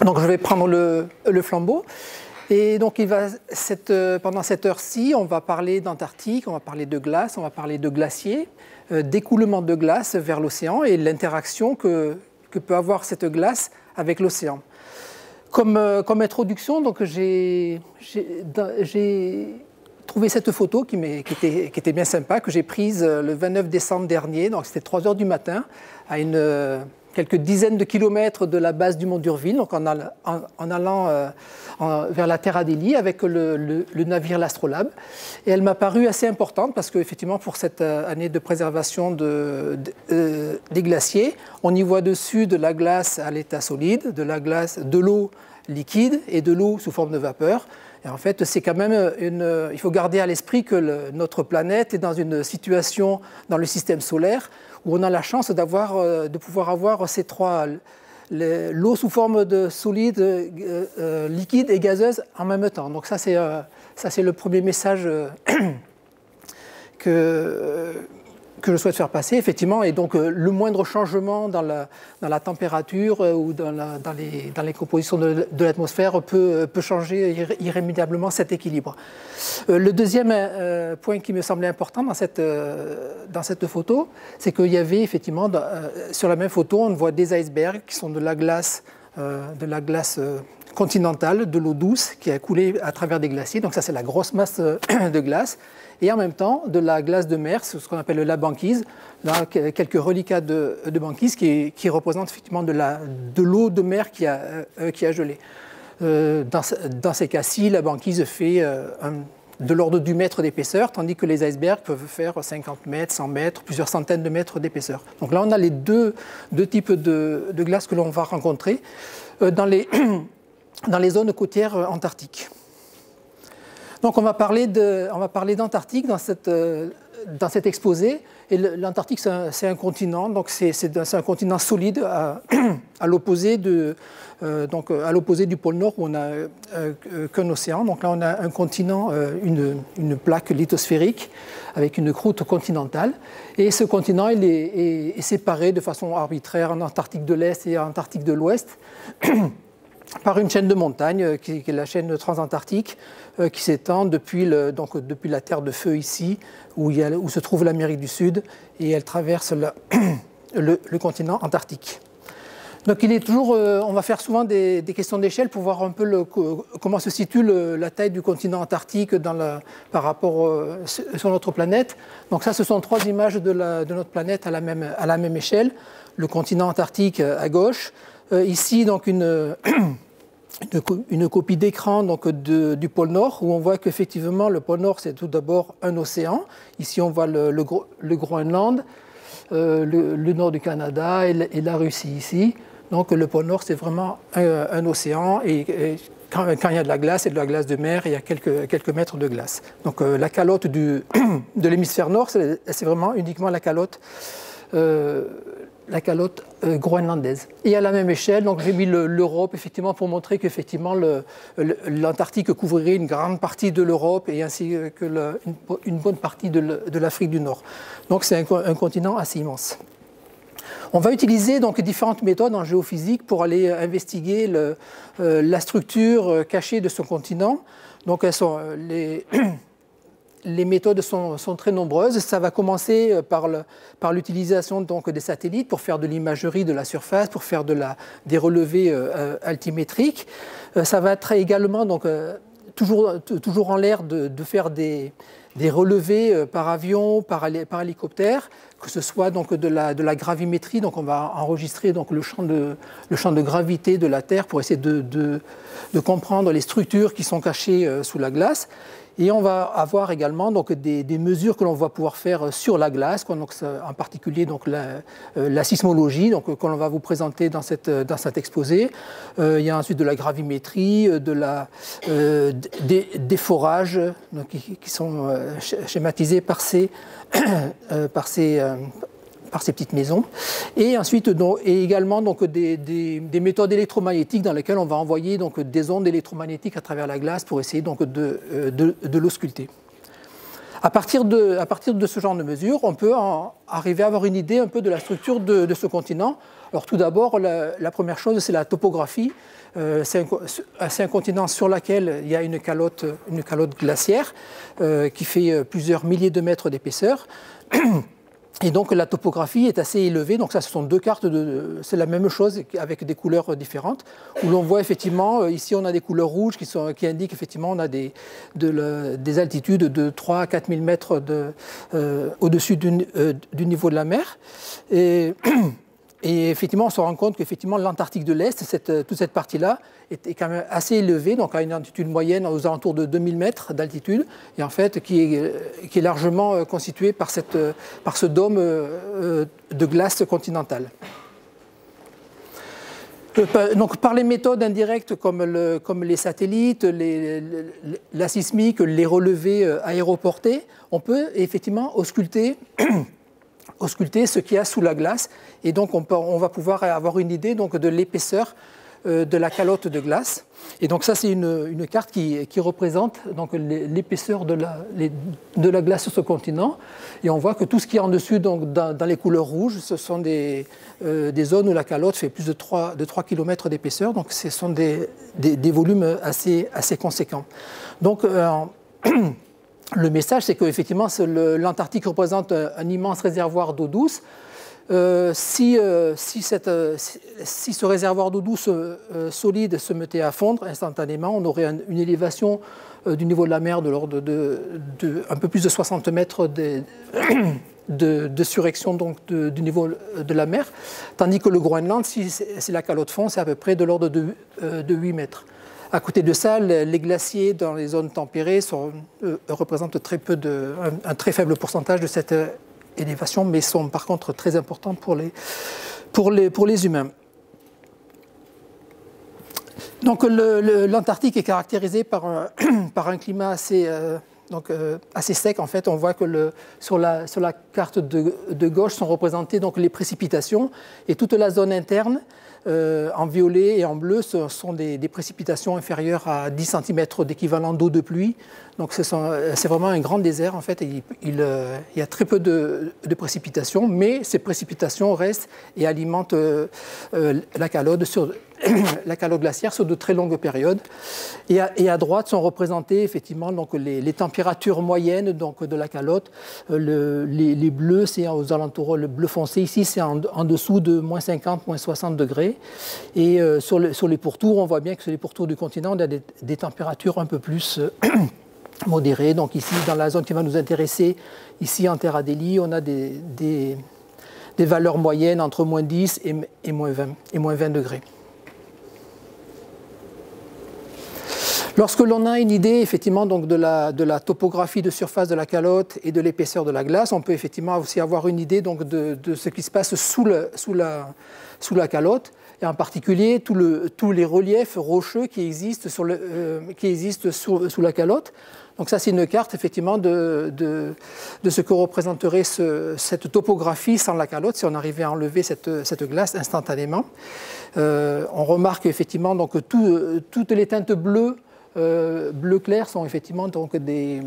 Donc je vais prendre le flambeau. Et donc pendant cette heure-ci, on va parler d'Antarctique, on va parler de glace, on va parler de glaciers, d'écoulement de glace vers l'océan et l'interaction que peut avoir cette glace avec l'océan. Comme introduction, j'ai trouvé cette photo qui était bien sympa, que j'ai prise le 29 décembre dernier. Donc c'était 3 heures du matin, à quelques dizaines de kilomètres de la base du mont d'Urville, donc en allant vers la Terre Adélie avec le navire l'Astrolabe. Et elle m'a paru assez importante parce qu'effectivement, pour cette année de préservation des glaciers, on y voit dessus de la glace à l'état solide, de l'eau liquide et de l'eau sous forme de vapeur. Et en fait, c'est quand même il faut garder à l'esprit que notre planète est dans une situation dans le système solaire où on a la chance de pouvoir avoir ces trois, l'eau sous forme de solide, liquide et gazeuse en même temps. Donc ça, c'est le premier message que je souhaite faire passer, effectivement. Et donc, le moindre changement dans la température ou dans les compositions de l'atmosphère peut changer irrémédiablement cet équilibre. Le deuxième point qui me semblait important dans cette photo, c'est qu'il y avait effectivement, sur la même photo, on voit des icebergs qui sont de la glace continentale, de l'eau douce qui a coulé à travers des glaciers. Donc ça, c'est la grosse masse de glace. Et en même temps, de la glace de mer, ce qu'on appelle la banquise, là, quelques reliquats de banquise qui représentent effectivement de l'eau de mer qui a gelé. Dans ces cas-ci, la banquise fait de l'ordre du mètre d'épaisseur, tandis que les icebergs peuvent faire 50 mètres, 100 mètres, plusieurs centaines de mètres d'épaisseur. Donc là, on a les deux types de glace que l'on va rencontrer dans les zones côtières antarctiques. Donc on va parler d'Antarctique dans cet exposé. Et l'Antarctique, c'est un continent, donc c'est un continent solide à l'opposé du pôle Nord où on n'a qu'un océan. Donc là, on a un continent, une plaque lithosphérique avec une croûte continentale. Et ce continent, il est séparé de façon arbitraire en Antarctique de l'Est et en Antarctique de l'Ouest par une chaîne de montagnes, qui est la chaîne transantarctique, qui s'étend depuis la Terre de Feu ici, où se trouve l'Amérique du Sud, et elle traverse le continent antarctique. Donc on va faire souvent des questions d'échelle pour voir un peu comment se situe la taille du continent antarctique par rapport sur notre planète. Donc ça, ce sont 3 images de notre planète à la même échelle. Le continent antarctique à gauche, ici donc une copie d'écran du pôle Nord, où on voit qu'effectivement le pôle Nord, c'est tout d'abord un océan. Ici, on voit le Groenland, le nord du Canada et la Russie ici. Donc le pôle Nord, c'est vraiment un océan, et quand il y a de la glace, c'est de la glace de mer, et il y a quelques mètres de glace. Donc la calotte de l'hémisphère Nord, c'est vraiment uniquement la calotte groenlandaise. Et à la même échelle, donc j'ai mis l'Europe effectivement pour montrer qu'effectivement l'Antarctique couvrirait une grande partie de l'Europe et ainsi que une bonne partie de l'Afrique du Nord. Donc c'est un continent assez immense. On va utiliser donc différentes méthodes en géophysique pour aller investiguer la structure cachée de ce continent. Donc les méthodes sont très nombreuses. Ça va commencer par l'utilisation des satellites pour faire de l'imagerie de la surface, pour faire des relevés altimétriques. Ça va être également toujours en l'air de faire des relevés par avion, par hélicoptère, que ce soit de la gravimétrie. Donc on va enregistrer le champ de gravité de la Terre pour essayer de comprendre les structures qui sont cachées sous la glace. Et on va avoir également des mesures que l'on va pouvoir faire sur la glace, en particulier la sismologie, que l'on va vous présenter dans cet exposé. Il y a ensuite de la gravimétrie, des forages qui sont schématisés par ces petites maisons, et ensuite également des méthodes électromagnétiques dans lesquelles on va envoyer des ondes électromagnétiques à travers la glace pour essayer de l'ausculter. À partir de ce genre de mesures, on peut arriver à avoir une idée un peu de la structure de ce continent. Alors tout d'abord, la première chose, c'est la topographie. C'est un continent sur lequel il y a une calotte glaciaire qui fait plusieurs milliers de mètres d'épaisseur. Et donc la topographie est assez élevée, donc ça ce sont deux cartes, c'est la même chose avec des couleurs différentes, où l'on voit effectivement, ici on a des couleurs rouges qui indiquent effectivement on a des altitudes de 3 à 4 000 mètres au-dessus du niveau de la mer. Et effectivement, on se rend compte qu'effectivement l'Antarctique de l'Est, toute cette partie-là, est quand même assez élevée, donc à une altitude moyenne aux alentours de 2000 mètres d'altitude, et en fait qui est largement constituée par ce dôme de glace continentale. Donc, par les méthodes indirectes comme les satellites, la sismique, les relevés aéroportés, on peut effectivement ausculter ce qu'il y a sous la glace, et donc on va pouvoir avoir une idée donc, de l'épaisseur de la calotte de glace. Et donc ça c'est une carte qui représente donc l'épaisseur de la glace sur ce continent, et on voit que tout ce qui est en dessus donc, dans les couleurs rouges, ce sont des zones où la calotte fait plus de 3 km d'épaisseur, donc ce sont des volumes assez conséquents. Donc le message, c'est qu'effectivement, l'Antarctique représente un immense réservoir d'eau douce. Si ce réservoir d'eau douce solide se mettait à fondre instantanément, on aurait une élévation du niveau de la mer de l'ordre de un peu plus de 60 mètres de surrection donc, du niveau de la mer, tandis que le Groenland, si la calotte fond, c'est à peu près de l'ordre de 8 mètres. À côté de ça, les glaciers dans les zones tempérées représentent un très faible pourcentage de cette élévation, mais sont par contre très importants pour les humains. Donc l'Antarctique est caractérisé par un climat assez sec. En fait, on voit que sur la carte de gauche sont représentées donc, les précipitations, et toute la zone interne en violet et en bleu, ce sont des précipitations inférieures à 10 cm d'équivalent d'eau de pluie. Donc c'est vraiment un grand désert en fait. Et il y a très peu de précipitations, mais ces précipitations restent et alimentent la calotte glaciaire sur de très longues périodes. Et à droite sont représentées effectivement donc, les températures moyennes donc, de la calotte. Les bleus, c'est aux alentours, le bleu foncé ici, c'est en dessous de moins 50, moins 60 degrés. Et sur les pourtours, on voit bien que sur les pourtours du continent, on a des températures un peu plus modérées. Donc ici, dans la zone qui va nous intéresser, ici en Terre Adélie, on a des valeurs moyennes entre moins 10 et moins 20 degrés. Lorsque l'on a une idée effectivement donc de la topographie de surface de la calotte et de l'épaisseur de la glace, on peut effectivement aussi avoir une idée donc de ce qui se passe sous la calotte, et en particulier tous les reliefs rocheux qui existent sous la calotte. Donc ça c'est une carte effectivement de ce que représenterait cette topographie sans la calotte si on arrivait à enlever cette glace instantanément. On remarque effectivement donc toutes les teintes bleues bleu clair sont effectivement donc des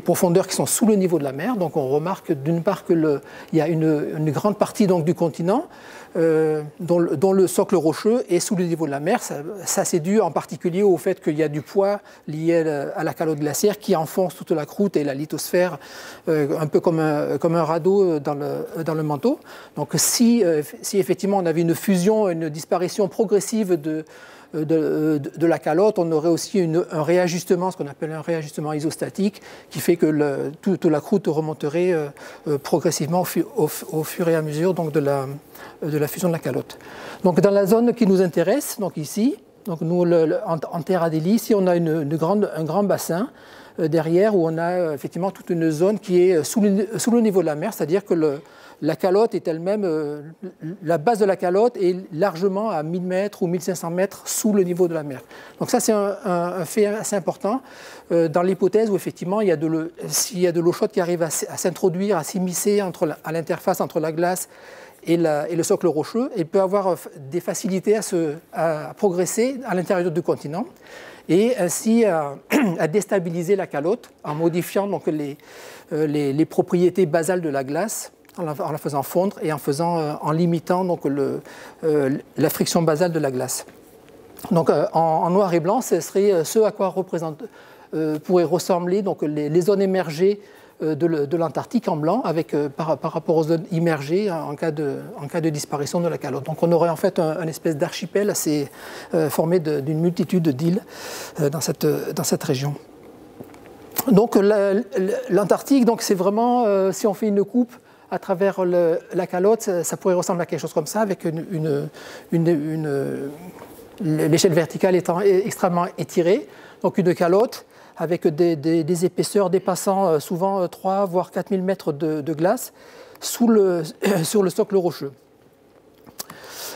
profondeurs qui sont sous le niveau de la mer. Donc on remarque d'une part qu'il y a une grande partie donc, du continent dont le socle rocheux est sous le niveau de la mer. Ça c'est dû en particulier au fait qu'il y a du poids lié à la calotte glaciaire qui enfonce toute la croûte et la lithosphère un peu comme un radeau dans le manteau. Donc si effectivement on avait une fusion, une disparition progressive de la calotte, on aurait aussi un réajustement, ce qu'on appelle un réajustement isostatique, qui fait que toute la croûte remonterait progressivement au fur et à mesure donc, de la fusion de la calotte. Donc dans la zone qui nous intéresse, donc ici, donc nous, en Terre Adélie, ici on a un grand bassin derrière où on a effectivement toute une zone qui est sous le niveau de la mer, c'est-à-dire que la calotte est elle-même, la base de la calotte est largement à 1000 mètres ou 1500 mètres sous le niveau de la mer. Donc ça c'est un fait assez important dans l'hypothèse où effectivement s'il y a de l'eau chaude qui arrive à s'introduire, à s'immiscer à l'interface entre la glace et le socle rocheux, et peut avoir des facilités à progresser à l'intérieur du continent, et ainsi à déstabiliser la calotte en modifiant donc les propriétés basales de la glace, en la faisant fondre et en limitant donc la friction basale de la glace. Donc en noir et blanc, ce serait ce à quoi pourrait ressembler donc, les zones émergées de l'Antarctique en blanc par rapport aux zones immergées en cas de disparition de la calotte. Donc on aurait en fait un espèce d'archipel assez formé d'une multitude d'îles dans cette région. Donc l'Antarctique, c'est vraiment, si on fait une coupe à travers la calotte, ça pourrait ressembler à quelque chose comme ça, avec l'échelle verticale étant extrêmement étirée. Donc une calotte avec des épaisseurs dépassant souvent 3 voire 4000 mètres de glace sur le socle rocheux.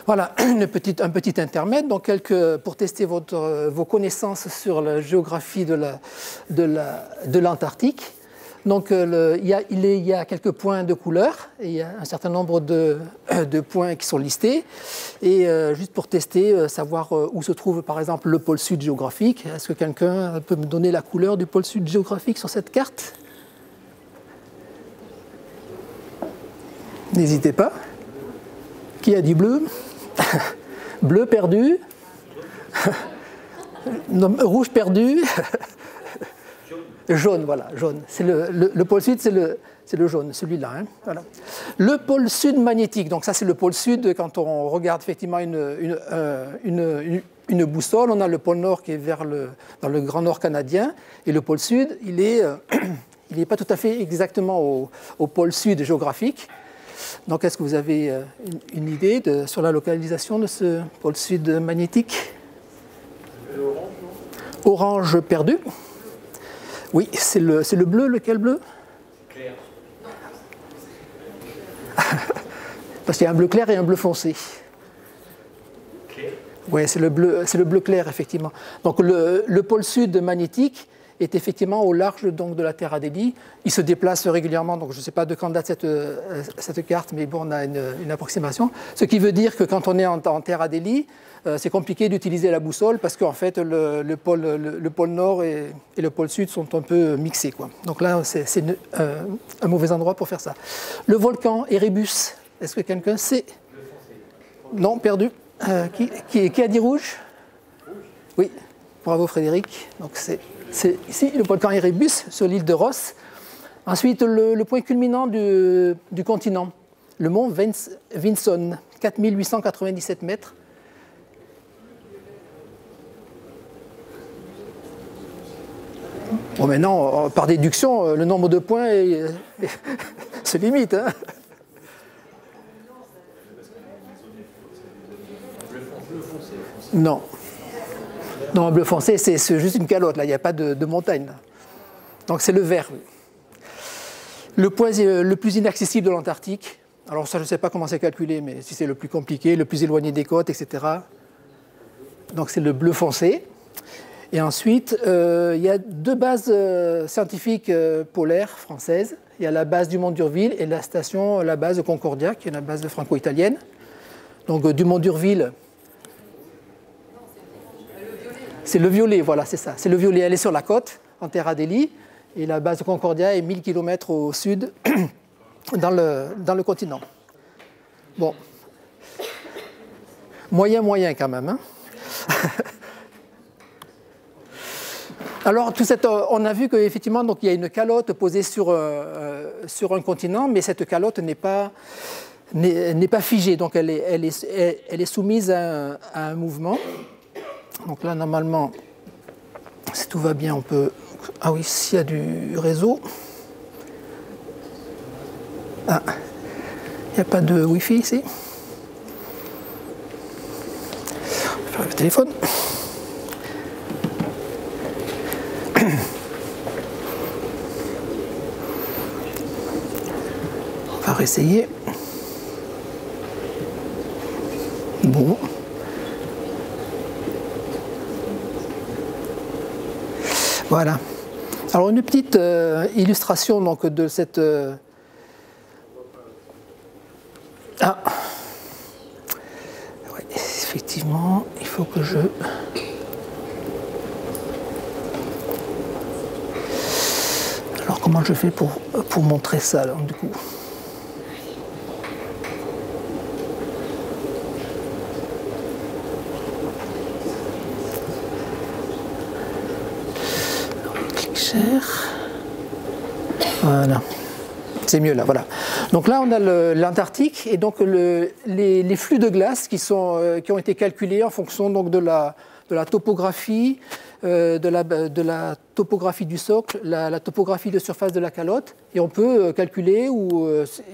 Voilà un petit intermède, donc pour tester vos connaissances sur la géographie de l'Antarctique. Donc il y a quelques points de couleur, et il y a un certain nombre de points qui sont listés. Et juste pour tester, savoir où se trouve par exemple le pôle sud géographique, est-ce que quelqu'un peut me donner la couleur du pôle sud géographique sur cette carte? N'hésitez pas. Qui a dit bleu? Bleu perdu. Non, rouge perdu. Jaune, voilà, jaune. C'est le pôle sud, c'est le jaune, celui-là. Hein, voilà. Le pôle sud magnétique, donc ça c'est le pôle sud. Quand on regarde effectivement une boussole, on a le pôle nord qui est dans le grand nord canadien, et le pôle sud, il n'est pas tout à fait exactement au pôle sud géographique. Donc est-ce que vous avez une idée sur la localisation de ce pôle sud magnétique? Orange perdu. Oui, c'est le bleu. Lequel bleu? Clair. Parce qu'il y a un bleu clair et un bleu foncé. Clair. Oui, c'est le bleu clair, effectivement. Donc le pôle sud magnétique est effectivement au large donc, de la Terre Adélie. Il se déplace régulièrement, donc je ne sais pas de quand date cette carte, mais bon, on a une approximation. Ce qui veut dire que quand on est en Terre Adélie, c'est compliqué d'utiliser la boussole parce qu'en fait le pôle nord et le pôle sud sont un peu mixés, quoi. Donc là c'est un mauvais endroit pour faire ça. Le volcan Erebus, est-ce que quelqu'un sait? Non, perdu. Qui a dit rouge? Oui, bravo Frédéric. Donc c'est ici le volcan Erebus sur l'île de Ross. Ensuite le point culminant du continent, le mont Vinson, 4897 mètres. Bon, maintenant, par déduction, le nombre de points se limite. Hein. Non. Non, bleu foncé, c'est juste une calotte. Là, il n'y a pas de montagne. Là. Donc, c'est le vert. Le point le plus inaccessible de l'Antarctique. Alors, ça, je ne sais pas comment c'est calculé, mais si c'est le plus compliqué, le plus éloigné des côtes, etc. Donc, c'est le bleu foncé. Et ensuite, il y a 2 bases scientifiques polaires françaises. Il y a la base du Mont d'Urville et la base de Concordia, qui est la base franco-italienne. Donc du Mont d'Urville, c'est le violet, voilà, c'est ça. C'est le violet, elle est sur la côte, en Terre Adélie. Et la base de Concordia est 1000 km au sud, dans le continent. Bon. Moyen quand même. Hein. Alors, on a vu qu'effectivement, il y a une calotte posée sur un continent, mais cette calotte n'est pas figée, donc elle est soumise à un mouvement. Donc là, normalement, si tout va bien, on peut... Ah oui, s'il y a du réseau... Ah, il n'y a pas de Wi-Fi ici. On va faire le téléphone. On va réessayer. Bon. Voilà. Alors une petite illustration donc, de cette... Ah. Alors comment je fais pour montrer ça alors, du coup? Voilà, c'est mieux là, voilà. Donc là, on a l'Antarctique et donc les flux de glace qui ont été calculés en fonction donc de la topographie, de la topographie du socle, la topographie de surface de la calotte, et on peut calculer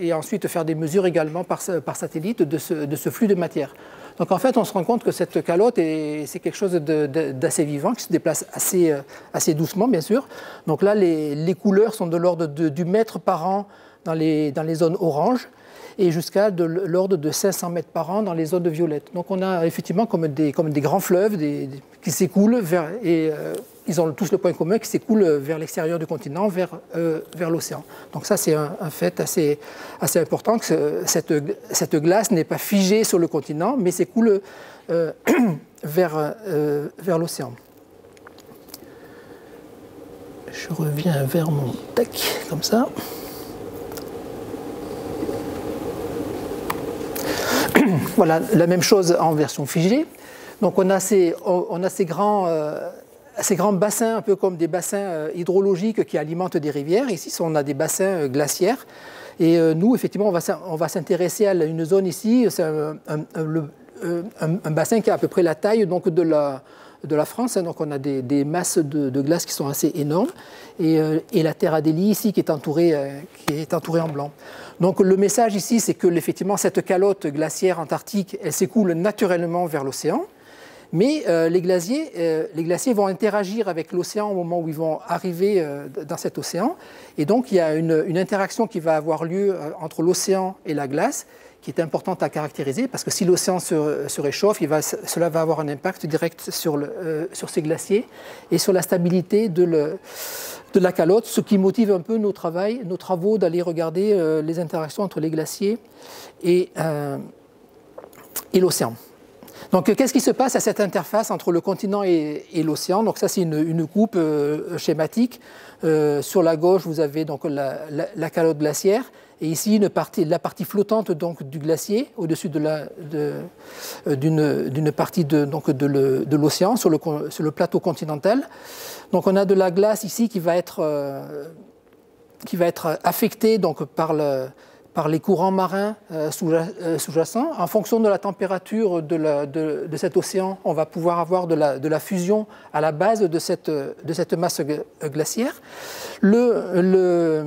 et ensuite faire des mesures également par satellite de ce flux de matière. Donc en fait, on se rend compte que cette calotte, c'est quelque chose d'assez vivant, qui se déplace assez doucement, bien sûr. Donc là, les couleurs sont de l'ordre du mètre par an dans les zones oranges, et jusqu'à de l'ordre de 500 mètres par an dans les zones violettes. Donc on a effectivement comme des grands fleuves qui s'écoulent et ils ont tous le point commun qui s'écoulent vers l'extérieur du continent, vers l'océan. Donc ça c'est un fait assez important, que cette glace n'est pas figée sur le continent, mais s'écoule vers l'océan. Je reviens vers mon deck, comme ça. Voilà, la même chose en version figée. Donc on a ces grands bassins, un peu comme des bassins hydrologiques qui alimentent des rivières. Ici, on a des bassins glaciaires. Et nous, effectivement, on va s'intéresser à une zone ici. C'est un bassin qui a à peu près la taille donc, de la France. Donc on a des masses de glace qui sont assez énormes. Et la Terre Adélie ici qui est entourée en blanc. Donc le message ici, c'est que effectivement cette calotte glaciaire antarctique, elle s'écoule naturellement vers l'océan. Mais les glaciers vont interagir avec l'océan au moment où ils vont arriver dans cet océan. Et donc il y a une interaction qui va avoir lieu entre l'océan et la glace, qui est importante à caractériser, parce que si l'océan se réchauffe, cela va avoir un impact direct sur ces glaciers et sur la stabilité de la calotte, ce qui motive un peu nos travaux d'aller regarder les interactions entre les glaciers et l'océan. Donc, qu'est-ce qui se passe à cette interface entre le continent et l'océan? Donc, ça, c'est une coupe schématique. Sur la gauche, vous avez donc la calotte glaciaire, et ici la partie flottante donc du glacier au-dessus d'une partie de l'océan sur le plateau continental. Donc, on a de la glace ici qui va être affectée donc par les courants marins sous-jacents. En fonction de la température de cet océan, on va pouvoir avoir de la fusion à la base de cette masse glaciaire. Le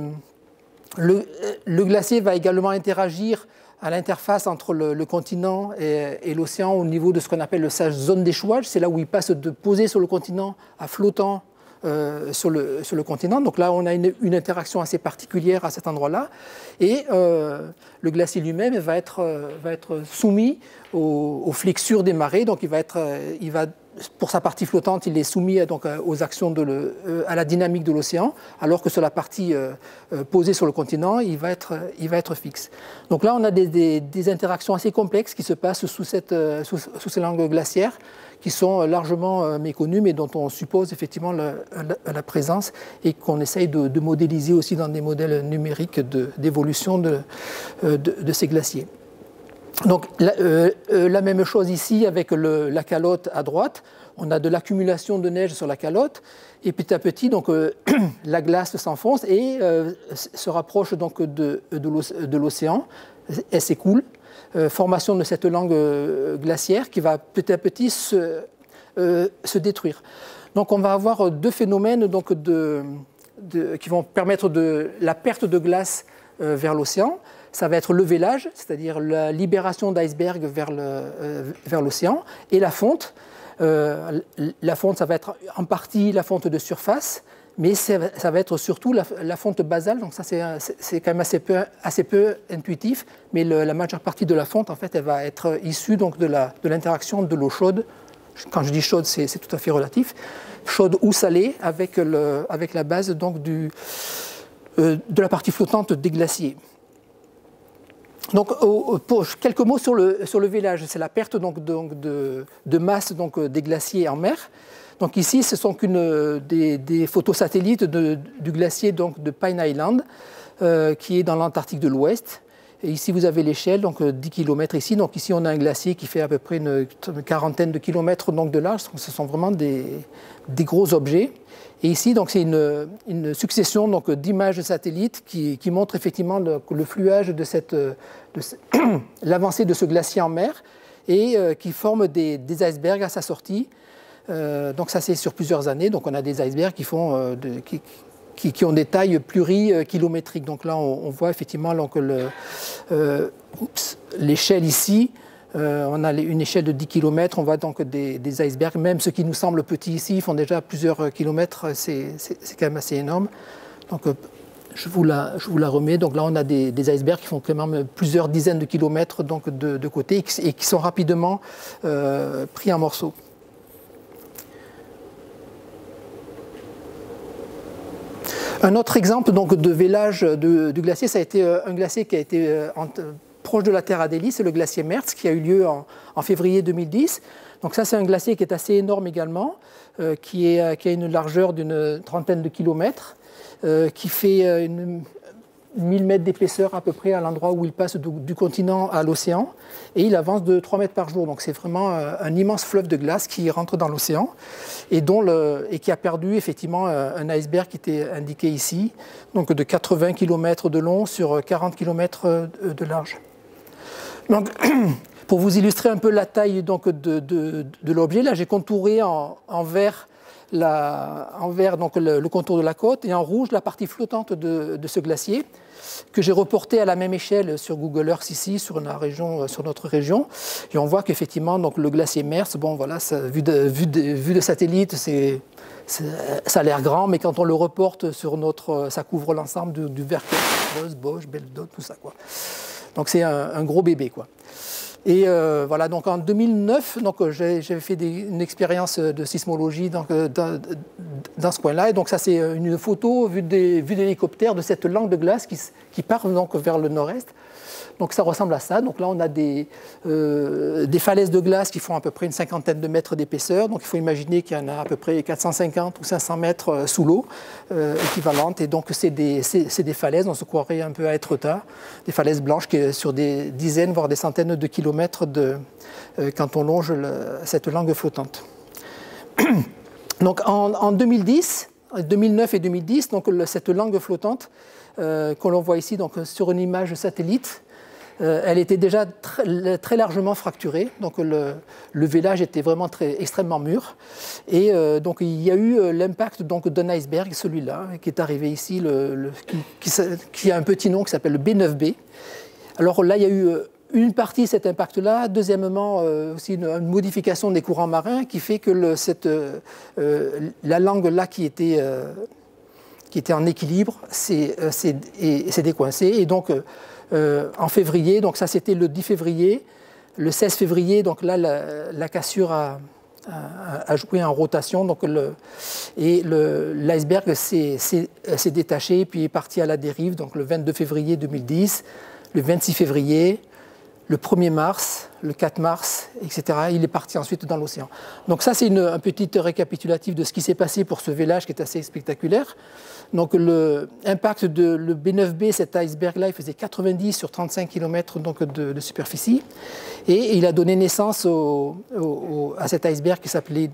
glacier va également interagir à l'interface entre le continent et l'océan au niveau de ce qu'on appelle sa zone d'échouage. C'est là où il passe de poser sur le continent à flottant sur le continent. Donc là, on a une interaction assez particulière à cet endroit-là. Et le glacier lui-même va être soumis aux flexures des marées. Donc pour sa partie flottante, il est soumis aux actions à la dynamique de l'océan, alors que sur la partie posée sur le continent, il va être fixe. Donc là, on a des interactions assez complexes qui se passent sous ces langues glaciaires, qui sont largement méconnues, mais dont on suppose effectivement la présence et qu'on essaye de modéliser aussi dans des modèles numériques d'évolution de ces glaciers. Donc la même chose ici avec la calotte à droite. On a de l'accumulation de neige sur la calotte et petit à petit donc, la glace s'enfonce et se rapproche donc, de l'océan. Elle s'écoule. Formation de cette langue glaciaire qui va petit à petit se détruire. Donc on va avoir deux phénomènes donc, qui vont permettre la perte de glace vers l'océan. Ça va être le vélage, c'est-à-dire la libération d'icebergs vers l'océan, et la fonte. La fonte, ça va être en partie la fonte de surface, mais ça va être surtout la fonte basale. Donc ça, c'est quand même assez peu intuitif, mais la majeure partie de la fonte, en fait, elle va être issue donc, de l'interaction de l'eau chaude. Quand je dis chaude, c'est tout à fait relatif. Chaude ou salée avec la base donc, de la partie flottante des glaciers. Donc, pour quelques mots sur le vélage, c'est la perte de masse des glaciers en mer. Donc ici, ce sont des photos satellites du glacier de Pine Island, qui est dans l'Antarctique de l'Ouest. Et ici, vous avez l'échelle, donc 10 km ici. Donc ici, on a un glacier qui fait à peu près une quarantaine de kilomètres de large. Donc, ce sont vraiment des gros objets. Et ici, c'est une succession d'images satellites qui montrent effectivement le fluage de l'avancée de ce glacier en mer et qui forment des icebergs à sa sortie. Donc ça, c'est sur plusieurs années. Donc on a des icebergs qui ont des tailles plurikilométriques. Donc là, on voit effectivement l'échelle ici. On a une échelle de 10 km, on voit donc des icebergs, même ceux qui nous semblent petits ici, font déjà plusieurs kilomètres, c'est quand même assez énorme. Donc je vous la remets. Donc là, on a des icebergs qui font quand même plusieurs dizaines de kilomètres de côté et qui sont rapidement pris en morceaux. Un autre exemple de vélage du glacier, ça a été un glacier qui a été proche de la Terre Adélie, c'est le glacier Mertz qui a eu lieu en février 2010. Donc ça, c'est un glacier qui est assez énorme également, qui a une largeur d'une trentaine de kilomètres, qui fait 1000 mètres d'épaisseur à peu près à l'endroit où il passe du continent à l'océan, et il avance de 3 mètres par jour. Donc c'est vraiment un immense fleuve de glace qui rentre dans l'océan et qui a perdu effectivement un iceberg qui était indiqué ici, donc de 80 km de long sur 40 km de large. Donc, pour vous illustrer un peu la taille de l'objet, là j'ai contouré en vert le contour de la côte et en rouge la partie flottante de ce glacier que j'ai reporté à la même échelle sur Google Earth ici, sur notre région. Et on voit qu'effectivement, le glacier Mertz, bon voilà, vu de satellite, ça a l'air grand, mais quand on le reporte ça couvre l'ensemble du Vercors, Bosch, Beldot, tout ça, quoi. Donc c'est un gros bébé, quoi. Et voilà, donc en 2009, j'avais fait une expérience de sismologie dans ce coin-là. Et donc ça, c'est une photo vue d'hélicoptère de cette langue de glace qui part vers le nord-est. Donc ça ressemble à ça. Donc là, on a des falaises de glace qui font à peu près une cinquantaine de mètres d'épaisseur. Donc il faut imaginer qu'il y en a à peu près 450 ou 500 mètres sous l'eau équivalentes. Et donc c'est des falaises, on se croirait un peu à Etretat, des falaises blanches qui sur des dizaines, voire des centaines de kilomètres quand on longe cette langue flottante. Donc en 2010, 2009 et 2010, cette langue flottante que l'on voit ici sur une image satellite, elle était déjà très largement fracturée, donc le vélage était vraiment extrêmement mûr. Et donc il y a eu l'impact d'un iceberg, celui-là, qui est arrivé ici, qui a un petit nom qui s'appelle le B9B. Alors là, il y a eu une partie de cet impact-là, deuxièmement aussi une modification des courants marins qui fait que la langue-là qui était en équilibre s'est décoincée. Et donc en février, donc ça c'était le 10 février, le 16 février, donc là la cassure a joué en rotation, et l'iceberg s'est détaché puis est parti à la dérive, donc le 22 février 2010, le 26 février, le 1er mars, le 4 mars, etc. Il est parti ensuite dans l'océan. Donc ça, c'est un petit récapitulatif de ce qui s'est passé pour ce vélage qui est assez spectaculaire. Donc l'impact le B9B, cet iceberg-là, il faisait 90 sur 35 km de superficie. Et il a donné naissance à cet iceberg qui s'appelle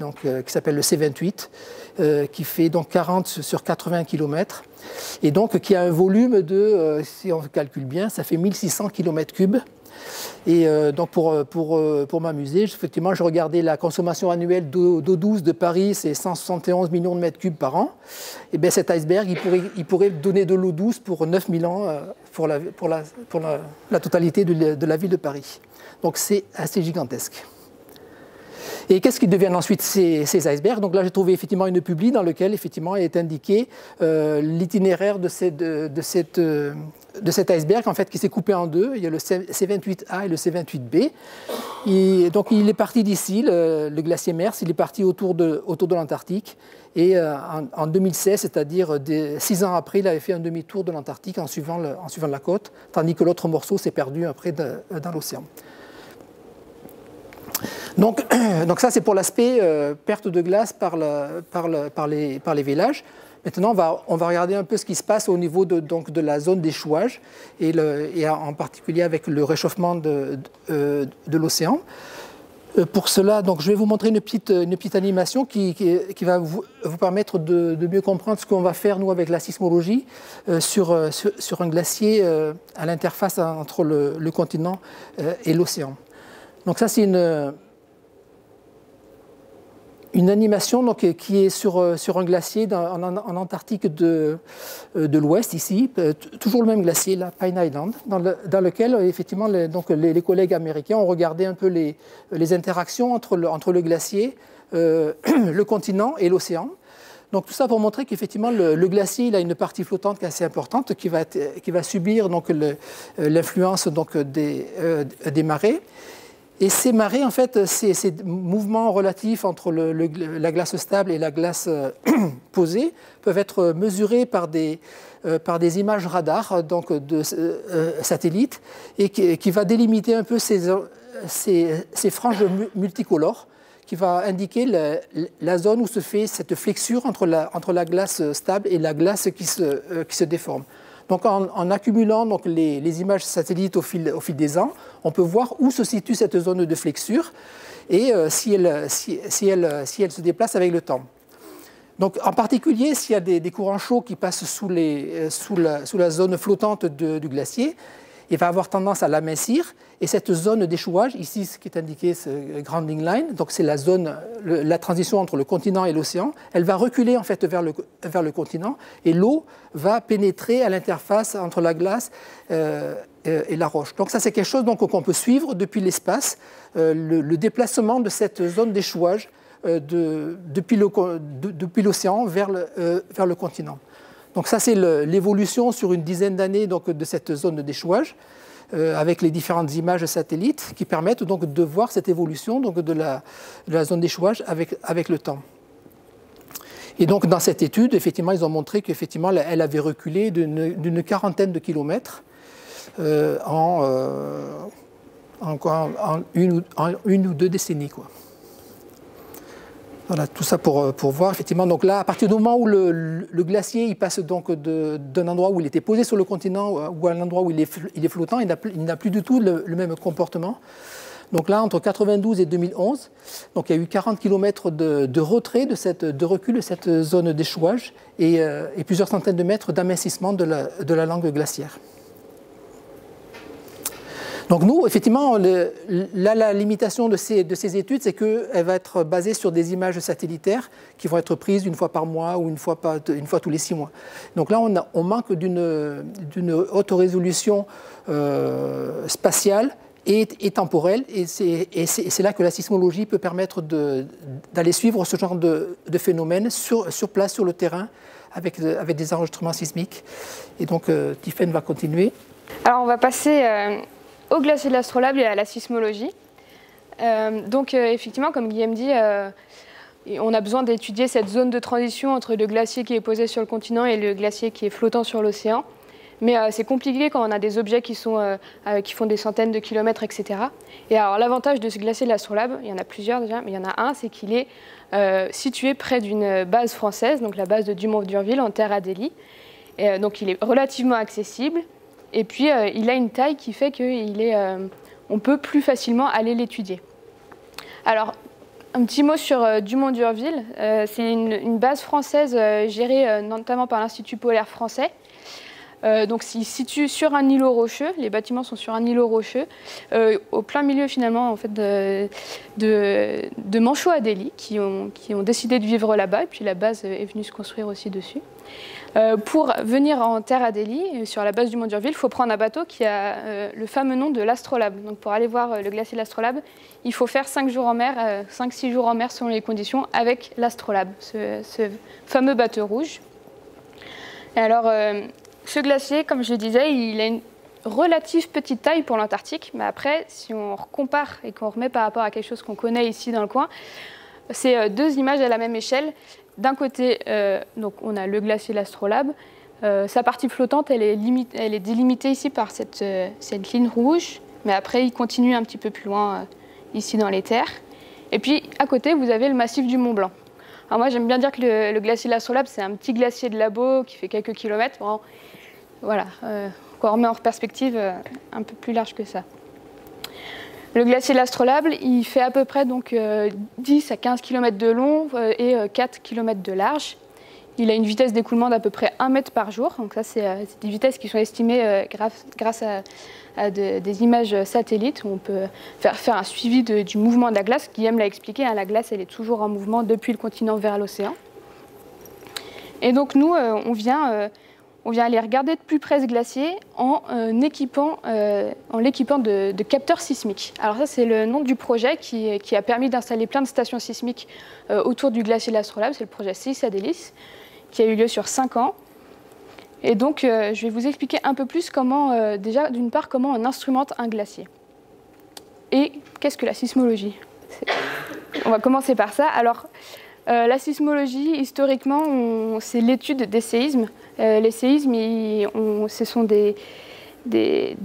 le C28, qui fait donc 40 sur 80 km. Et donc qui a un volume si on calcule bien, ça fait 1600 km3. Et donc pour m'amuser, effectivement, je regardais la consommation annuelle d'eau douce de Paris, c'est 171 millions de mètres cubes par an. Et bien cet iceberg, il pourrait donner de l'eau douce pour 9000 ans pour la totalité de la ville de Paris. Donc c'est assez gigantesque. Et qu'est-ce qui deviennent ensuite ces icebergs? Donc là, j'ai trouvé effectivement une publi dans laquelle effectivement est indiqué l'itinéraire de cet iceberg en fait, qui s'est coupé en deux. Il y a le C28A et le C28B. Et donc il est parti d'ici, le glacier Mers, il est parti autour de l'Antarctique. Et en 2016, c'est-à-dire 6 ans après, il avait fait un demi-tour de l'Antarctique en suivant la côte, tandis que l'autre morceau s'est perdu après dans l'océan. Donc ça, c'est pour l'aspect perte de glace par les vélages. Maintenant, on va regarder un peu ce qui se passe au niveau de la zone d'échouage, et en particulier avec le réchauffement de l'océan. Pour cela, donc, je vais vous montrer une petite animation qui va vous permettre de mieux comprendre ce qu'on va faire, nous, avec la sismologie, sur un glacier à l'interface entre le continent et l'océan. Donc ça, c'est une animation donc, qui est sur un glacier en Antarctique de l'Ouest, ici, toujours le même glacier, la Pine Island, dans lequel, effectivement, les collègues américains ont regardé un peu les interactions entre le glacier, le continent et l'océan. Donc tout ça pour montrer qu'effectivement, le glacier il a une partie flottante qui est assez importante, qui va subir l'influence des marées. Et ces marées, en fait, ces mouvements relatifs entre la glace stable et la glace posée peuvent être mesurés par des images radar donc de satellites, et qui va délimiter un peu ces franges multicolores, qui va indiquer la zone où se fait cette flexure entre la glace stable et la glace qui se déforme. Donc en accumulant donc, les images satellites au fil des ans, on peut voir où se situe cette zone de flexure et si elle se déplace avec le temps. Donc en particulier, s'il y a des courants chauds qui passent sous la zone flottante du glacier, il va avoir tendance à l'amincir, et cette zone d'échouage, ici ce qui est indiqué, ce grounding line, donc c'est la transition entre le continent et l'océan, elle va reculer en fait vers le continent, et l'eau va pénétrer à l'interface entre la glace et la roche. Donc ça c'est quelque chose qu'on peut suivre depuis l'espace, le déplacement de cette zone d'échouage depuis l'océan vers le continent. Donc ça, c'est l'évolution sur une dizaine d'années de cette zone d'échouage, avec les différentes images satellites qui permettent donc de voir cette évolution de la zone d'échouage avec le temps. Et donc dans cette étude, effectivement, ils ont montré qu'effectivement, elle avait reculé d'une quarantaine de kilomètres en une ou deux décennies, quoi. Voilà, tout ça pour voir, effectivement. Donc là, à partir du moment où le glacier il passe donc d'un endroit où il était posé sur le continent ou à un endroit où il est flottant, il n'a plus du tout le même comportement. Donc là, entre 1992 et 2011, donc il y a eu 40 km de retrait, de recul de cette zone d'échouage et plusieurs centaines de mètres d'amincissement de la langue glaciaire. Donc nous, effectivement, la limitation de ces études, c'est qu'elle va être basée sur des images satellitaires qui vont être prises une fois par mois ou une fois tous les 6 mois. Donc là, on manque d'une haute résolution spatiale et temporelle, et c'est là que la sismologie peut permettre d'aller suivre ce genre de phénomène sur place, sur le terrain, avec des enregistrements sismiques. Et donc, Tiffaine va continuer. Alors, on va passer au glacier de l'Astrolabe et à la sismologie. Effectivement, comme Guillaume dit, on a besoin d'étudier cette zone de transition entre le glacier qui est posé sur le continent et le glacier qui est flottant sur l'océan. Mais c'est compliqué quand on a des objets qui font des centaines de kilomètres, etc. Et alors l'avantage de ce glacier de l'Astrolabe, il y en a plusieurs déjà, mais il y en a un, c'est qu'il est situé près d'une base française, donc la base de Dumont-d'Urville en terre Adélie. Donc il est relativement accessible. Et puis, il a une taille qui fait qu'on peut plus facilement aller l'étudier. Alors, un petit mot sur Dumont-d'Urville. C'est une base française gérée notamment par l'Institut polaire français. Donc il se situe sur un îlot rocheux, les bâtiments sont sur un îlot rocheux, au plein milieu finalement en fait, de Manchot à Delhi, qui ont décidé de vivre là-bas, et puis la base est venue se construire aussi dessus. Pour venir en terre à Delhi, sur la base du mont d'Urville, il faut prendre un bateau qui a le fameux nom de l'Astrolabe. Donc pour aller voir le glacier de l'Astrolabe, il faut faire 5 jours en mer, 5-6 jours en mer selon les conditions, avec l'Astrolabe, ce fameux bateau rouge. Et alors, ce glacier, comme je le disais, il a une relative petite taille pour l'Antarctique, mais après, si on compare et qu'on remet par rapport à quelque chose qu'on connaît ici dans le coin, c'est 2 images à la même échelle. D'un côté, donc on a le glacier de l'Astrolabe. Sa partie flottante, elle est délimitée ici par cette ligne rouge, mais après, il continue un petit peu plus loin, ici dans les terres. Et puis, à côté, vous avez le massif du Mont Blanc. Alors moi, j'aime bien dire que le glacier de l'Astrolabe, c'est un petit glacier de labo qui fait quelques kilomètres. Bon, voilà, quand on remet en perspective, un peu plus large que ça. Le glacier de l'Astrolabe, il fait à peu près donc, 10 à 15 km de long et 4 km de large. Il a une vitesse d'écoulement d'à peu près 1 mètre par jour. Donc ça, c'est des vitesses qui sont estimées grâce à des images satellites où on peut faire un suivi du mouvement de la glace. Guillaume l'a expliqué, hein, la glace, elle est toujours en mouvement depuis le continent vers l'océan. Et donc nous, on vient aller regarder de plus près ce glacier en l'équipant de capteurs sismiques. Alors ça, c'est le nom du projet qui a permis d'installer plein de stations sismiques autour du glacier de l'Astrolabe. C'est le projet Seis-Adelis, qui a eu lieu sur 5 ans. Et donc, je vais vous expliquer un peu plus comment, déjà, d'une part, comment on instrumente un glacier. Et qu'est-ce que la sismologie? On va commencer par ça. Alors, la sismologie, historiquement, c'est l'étude des séismes. Les séismes, ce sont des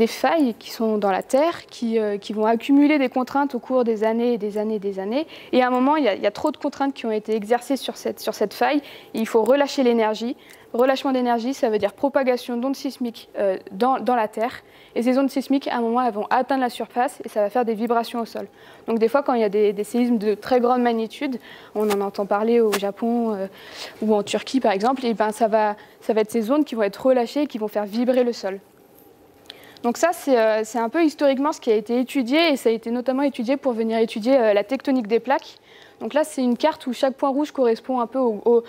failles qui sont dans la terre, qui vont accumuler des contraintes au cours des années et des années et des années. Et à un moment, il y a trop de contraintes qui ont été exercées sur cette faille. Et il faut relâcher l'énergie. Relâchement d'énergie, ça veut dire propagation d'ondes sismiques dans la terre. Et ces ondes sismiques, à un moment, elles vont atteindre la surface et ça va faire des vibrations au sol. Donc des fois, quand il y a des séismes de très grande magnitude, on en entend parler au Japon ou en Turquie, par exemple, et ben, ça va être ces ondes qui vont être relâchées et qui vont faire vibrer le sol. Donc ça, c'est un peu historiquement ce qui a été étudié, et ça a été notamment étudié pour venir étudier la tectonique des plaques. Donc là, c'est une carte où chaque point rouge correspond un peu aux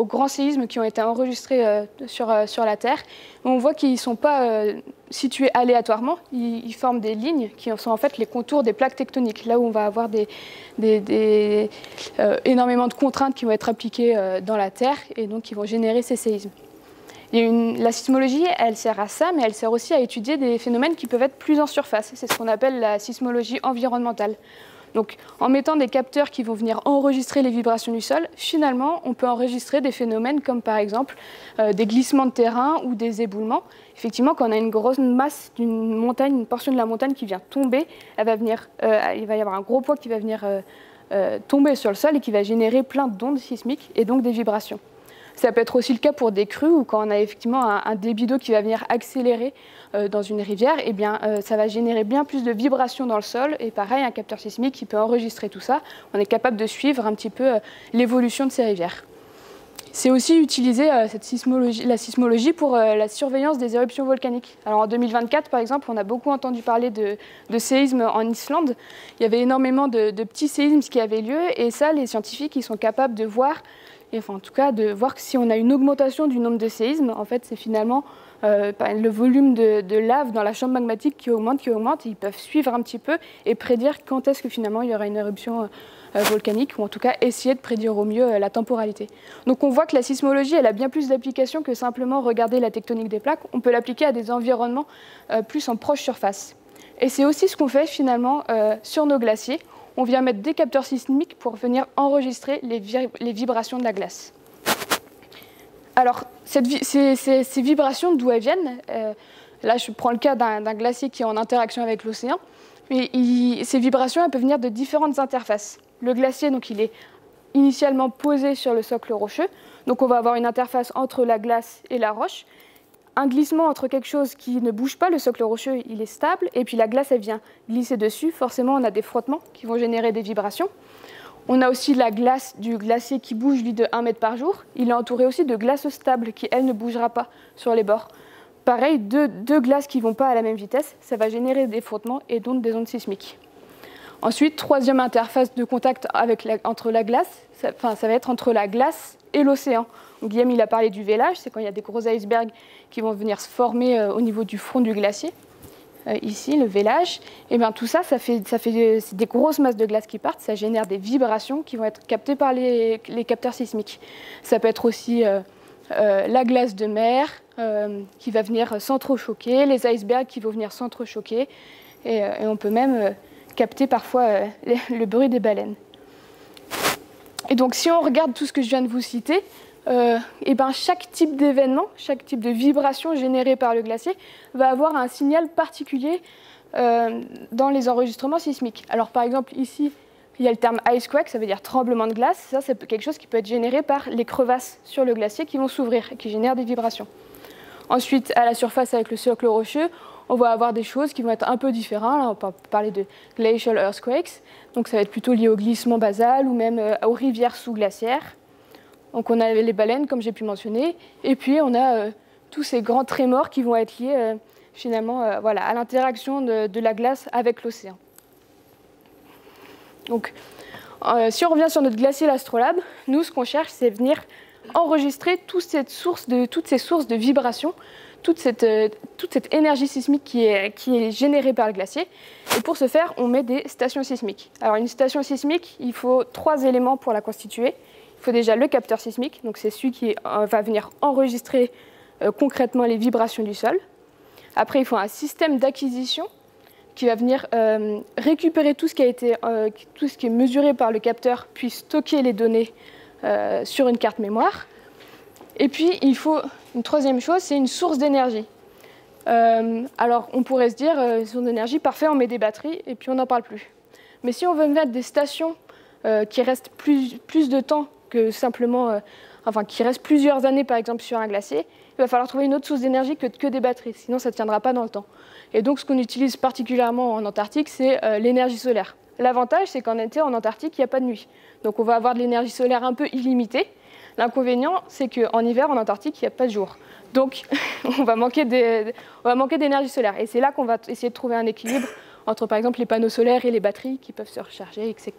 grands séismes qui ont été enregistrés sur la Terre. On voit qu'ils ne sont pas situés aléatoirement, ils forment des lignes qui sont en fait les contours des plaques tectoniques, là où on va avoir énormément de contraintes qui vont être appliquées dans la Terre et donc qui vont générer ces séismes. La sismologie, elle sert à ça, mais elle sert aussi à étudier des phénomènes qui peuvent être plus en surface. C'est ce qu'on appelle la sismologie environnementale. Donc, en mettant des capteurs qui vont venir enregistrer les vibrations du sol, finalement, on peut enregistrer des phénomènes comme par exemple des glissements de terrain ou des éboulements. Effectivement, quand on a une grosse masse d'une montagne, une portion de la montagne qui vient tomber, il va y avoir un gros poids qui va venir tomber sur le sol et qui va générer plein d'ondes sismiques et donc des vibrations. Ça peut être aussi le cas pour des crues ou quand on a effectivement un débit d'eau qui va venir accélérer dans une rivière, eh bien, ça va générer bien plus de vibrations dans le sol. Et pareil, un capteur sismique qui peut enregistrer tout ça. On est capable de suivre un petit peu l'évolution de ces rivières. C'est aussi utiliser la sismologie pour la surveillance des éruptions volcaniques. Alors en 2024, par exemple, on a beaucoup entendu parler de séismes en Islande. Il y avait énormément de petits séismes qui avaient lieu. Et ça, les scientifiques ils sont capables de voir, enfin, en tout cas, de voir que si on a une augmentation du nombre de séismes, en fait, c'est finalement le volume de lave dans la chambre magmatique qui augmente, et ils peuvent suivre un petit peu et prédire quand est-ce que finalement il y aura une éruption volcanique, ou en tout cas essayer de prédire au mieux la temporalité. Donc on voit que la sismologie, elle a bien plus d'applications que simplement regarder la tectonique des plaques. On peut l'appliquer à des environnements plus en proche surface. Et c'est aussi ce qu'on fait finalement sur nos glaciers. On vient mettre des capteurs sismiques pour venir enregistrer les vibrations de la glace. Alors, ces vibrations, d'où elles viennent, là je prends le cas d'un glacier qui est en interaction avec l'océan, mais ces vibrations elles peuvent venir de différentes interfaces. Le glacier, donc, il est initialement posé sur le socle rocheux, donc on va avoir une interface entre la glace et la roche. Un glissement entre quelque chose qui ne bouge pas, le socle rocheux, il est stable, et puis la glace, elle vient glisser dessus. Forcément, on a des frottements qui vont générer des vibrations. On a aussi la glace du glacier qui bouge, lui, de 1 mètre par jour. Il est entouré aussi de glace stable qui, elle, ne bougera pas sur les bords. Pareil, deux glaces qui ne vont pas à la même vitesse, ça va générer des frottements et donc des ondes sismiques. Ensuite, troisième interface de contact entre la glace, ça va être entre la glace et l'océan. Guillaume il a parlé du vélage, c'est quand il y a des gros icebergs qui vont venir se former au niveau du front du glacier. Ici, le vélage, et bien tout ça, c'est des grosses masses de glace qui partent, ça génère des vibrations qui vont être captées par les capteurs sismiques. Ça peut être aussi la glace de mer qui va venir s'entrechoquer, les icebergs qui vont venir s'entrechoquer, et on peut même capter parfois le bruit des baleines. Et donc si on regarde tout ce que je viens de vous citer, et ben chaque type d'événement, chaque type de vibration générée par le glacier va avoir un signal particulier dans les enregistrements sismiques. Alors par exemple ici, il y a le terme icequake, ça veut dire tremblement de glace. Ça, c'est quelque chose qui peut être généré par les crevasses sur le glacier qui vont s'ouvrir et qui génèrent des vibrations. Ensuite, à la surface avec le socle rocheux, on va avoir des choses qui vont être un peu différentes. Là, on peut parler de glacial earthquakes, donc ça va être plutôt lié au glissement basal ou même aux rivières sous-glaciaires. Donc on a les baleines, comme j'ai pu mentionner, et puis on a tous ces grands trémors qui vont être liés finalement à l'interaction de la glace avec l'océan. Donc si on revient sur notre glacier l'Astrolabe, nous ce qu'on cherche c'est venir enregistrer toutes ces sources de vibrations, toute cette énergie sismique qui est générée par le glacier. Et pour ce faire, on met des stations sismiques. Alors une station sismique, il faut 3 éléments pour la constituer. Il faut déjà le capteur sismique, donc c'est celui qui va venir enregistrer concrètement les vibrations du sol. Après, il faut un système d'acquisition qui va venir récupérer tout ce qui est mesuré par le capteur, puis stocker les données sur une carte mémoire. Et puis, il faut une troisième chose, c'est une source d'énergie. Alors, on pourrait se dire, source d'énergie, parfait, on met des batteries et puis on n'en parle plus. Mais si on veut mettre des stations qui restent plus de temps que simplement, qui restent plusieurs années par exemple sur un glacier, il va falloir trouver une autre source d'énergie que des batteries, sinon ça ne tiendra pas dans le temps. Et donc ce qu'on utilise particulièrement en Antarctique, c'est l'énergie solaire. L'avantage, c'est qu'en été, en Antarctique, il n'y a pas de nuit. Donc on va avoir de l'énergie solaire un peu illimitée. L'inconvénient, c'est qu'en hiver, en Antarctique, il n'y a pas de jour. Donc on va manquer d'énergie solaire. Et c'est là qu'on va essayer de trouver un équilibre entre par exemple les panneaux solaires et les batteries qui peuvent se recharger, etc.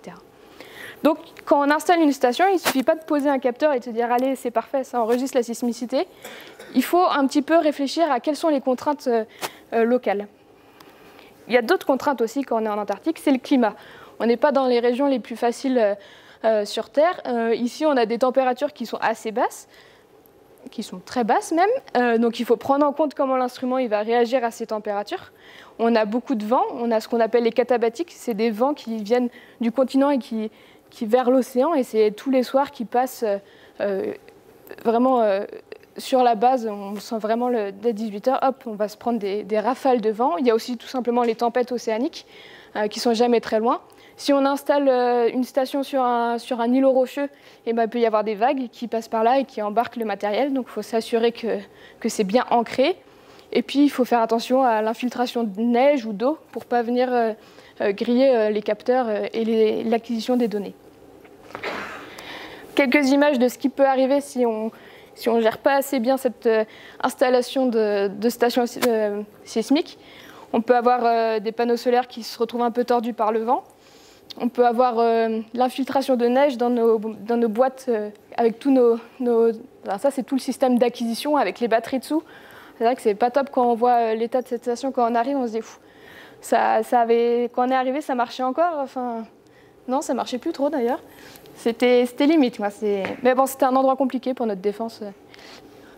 Donc, quand on installe une station, il ne suffit pas de poser un capteur et de se dire « Allez, c'est parfait, ça enregistre la sismicité ». Il faut un petit peu réfléchir à quelles sont les contraintes locales. Il y a d'autres contraintes aussi quand on est en Antarctique, c'est le climat. On n'est pas dans les régions les plus faciles sur Terre. Ici, on a des températures qui sont assez basses, qui sont très basses même. Donc, il faut prendre en compte comment l'instrument il va réagir à ces températures. On a beaucoup de vent, on a ce qu'on appelle les catabatiques, c'est des vents qui viennent du continent et qui vers l'océan, et c'est tous les soirs qui passent vraiment sur la base, on sent vraiment dès 18h, hop, on va se prendre des rafales de vent. Il y a aussi tout simplement les tempêtes océaniques qui sont jamais très loin. Si on installe une station sur un îlot rocheux, il peut y avoir des vagues qui passent par là et qui embarquent le matériel, donc il faut s'assurer que c'est bien ancré. Et puis il faut faire attention à l'infiltration de neige ou d'eau pour ne pas venir griller les capteurs et l'acquisition des données. Quelques images de ce qui peut arriver si on ne gère pas assez bien cette installation de stations sismiques. On peut avoir des panneaux solaires qui se retrouvent un peu tordus par le vent. On peut avoir l'infiltration de neige dans nos boîtes avec tous Alors ça, c'est tout le système d'acquisition avec les batteries dessous. C'est vrai que c'est pas top quand on voit l'état de cette station quand on arrive, on se dit fou. Quand on est arrivé, ça marchait encore. Enfin, non, ça marchait plus trop d'ailleurs. C'était limite. Mais bon, c'était un endroit compliqué pour notre défense.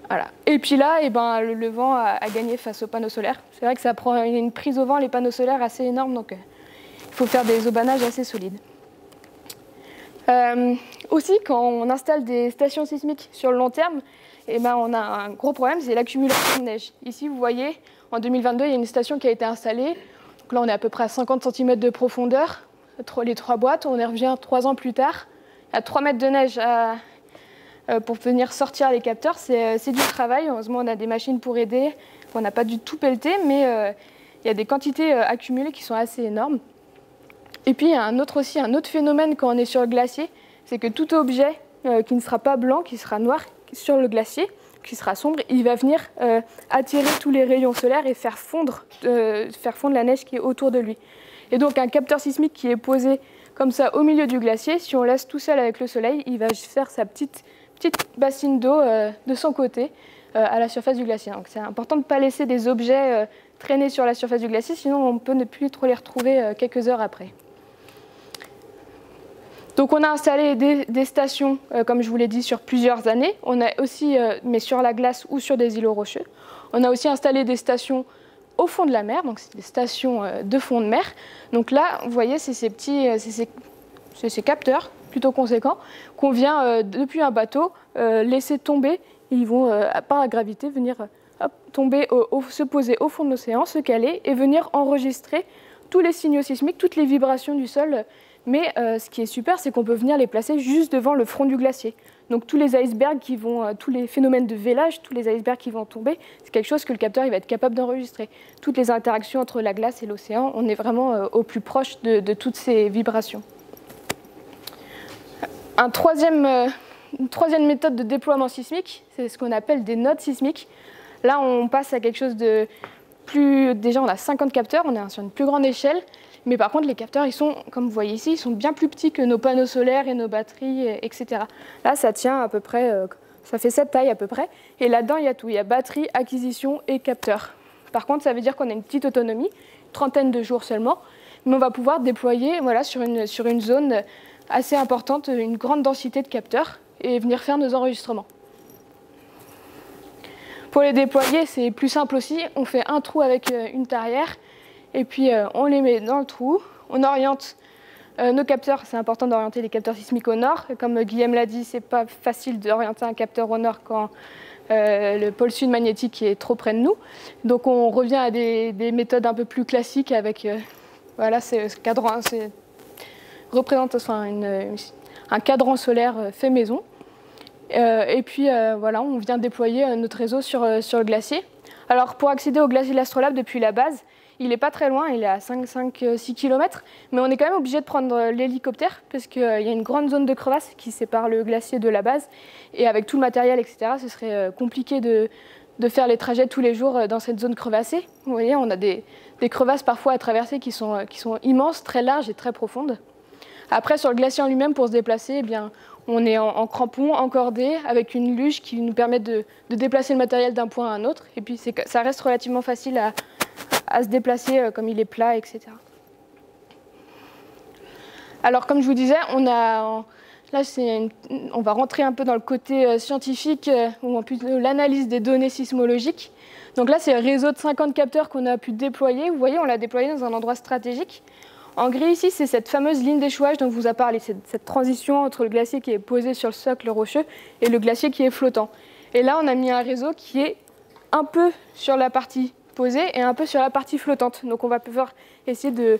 Voilà. Et puis là, le vent a gagné face aux panneaux solaires. C'est vrai que ça prend une prise au vent, les panneaux solaires, assez énorme. Donc, il faut faire des aubanages assez solides. Aussi, quand on installe des stations sismiques sur le long terme, on a un gros problème, c'est l'accumulation de neige. Ici, vous voyez, en 2022, il y a une station qui a été installée. Donc là, on est à peu près à 50 cm de profondeur, les 3 boîtes. On y revient 3 ans plus tard. Il y a 3 mètres de neige pour venir sortir les capteurs. C'est du travail. Heureusement, on a des machines pour aider. On n'a pas du tout pelleté, mais il y a des quantités accumulées qui sont assez énormes. Et puis il y a un autre phénomène quand on est sur le glacier, c'est que tout objet qui ne sera pas blanc, qui sera noir sur le glacier, qui sera sombre, il va venir attirer tous les rayons solaires et faire fondre la neige qui est autour de lui. Et donc un capteur sismique qui est posé comme ça au milieu du glacier, si on laisse tout seul avec le soleil, il va faire sa petite bassine d'eau de son côté à la surface du glacier. Donc c'est important de ne pas laisser des objets traîner sur la surface du glacier, sinon on peut ne plus trop les retrouver quelques heures après. Donc on a installé des stations, comme je vous l'ai dit, sur plusieurs années. On a aussi, mais sur la glace ou sur des îlots rocheux. On a aussi installé des stations au fond de la mer, donc c'est des stations de fond de mer. Donc là, vous voyez, c'est ces capteurs plutôt conséquents qu'on vient depuis un bateau laisser tomber. Ils vont, par la gravité, venir tomber, se poser au fond de l'océan, se caler et venir enregistrer tous les signaux sismiques, toutes les vibrations du sol. Mais ce qui est super, c'est qu'on peut venir les placer juste devant le front du glacier. Donc tous les icebergs tous les phénomènes de vélage, tous les icebergs qui vont tomber, c'est quelque chose que le capteur il va être capable d'enregistrer. Toutes les interactions entre la glace et l'océan, on est vraiment au plus proche de toutes ces vibrations. Une troisième méthode de déploiement sismique, c'est ce qu'on appelle des nodes sismiques. Là, on passe à quelque chose de plus... Déjà, on a 50 capteurs, on est sur une plus grande échelle. Mais par contre, les capteurs, ils sont, comme vous voyez ici, ils sont bien plus petits que nos panneaux solaires et nos batteries, etc. Là, ça tient à peu près, ça fait cette taille à peu près. Et là-dedans, il y a tout. Il y a batterie, acquisition et capteur. Par contre, ça veut dire qu'on a une petite autonomie, une trentaine de jours seulement. Mais on va pouvoir déployer sur une zone assez importante, une grande densité de capteurs et venir faire nos enregistrements. Pour les déployer, c'est plus simple aussi. On fait un trou avec une tarière. Et puis on les met dans le trou, on oriente nos capteurs, c'est important d'orienter les capteurs sismiques au nord. Comme Guillaume l'a dit, c'est pas facile d'orienter un capteur au nord quand le pôle sud magnétique est trop près de nous. Donc on revient à des méthodes un peu plus classiques avec ce cadran, représente un cadran solaire fait maison. Et puis on vient déployer notre réseau sur le glacier. Alors pour accéder au glacier de l'Astrolabe depuis la base, il n'est pas très loin, il est à 5-6 km, mais on est quand même obligé de prendre l'hélicoptère parce qu'il y a une grande zone de crevasse qui sépare le glacier de la base. Et avec tout le matériel, etc., ce serait compliqué de faire les trajets tous les jours dans cette zone crevassée. Vous voyez, on a des crevasses parfois à traverser qui sont immenses, très larges et très profondes. Après, sur le glacier en lui-même, pour se déplacer, eh bien, on est en crampon, encordé, avec une luge qui nous permet de déplacer le matériel d'un point à un autre. Et puis ça reste relativement facile à se déplacer comme il est plat, etc. Alors, comme je vous disais, on va rentrer un peu dans le côté scientifique, ou en plus l'analyse des données sismologiques. Donc là, c'est le réseau de 50 capteurs qu'on a pu déployer. Vous voyez, on l'a déployé dans un endroit stratégique. En gris, ici, c'est cette fameuse ligne d'échouage dont je vous ai parlé, cette transition entre le glacier qui est posé sur le socle rocheux et le glacier qui est flottant. Et là, on a mis un réseau qui est un peu sur la partie posée et un peu sur la partie flottante. Donc on va pouvoir essayer de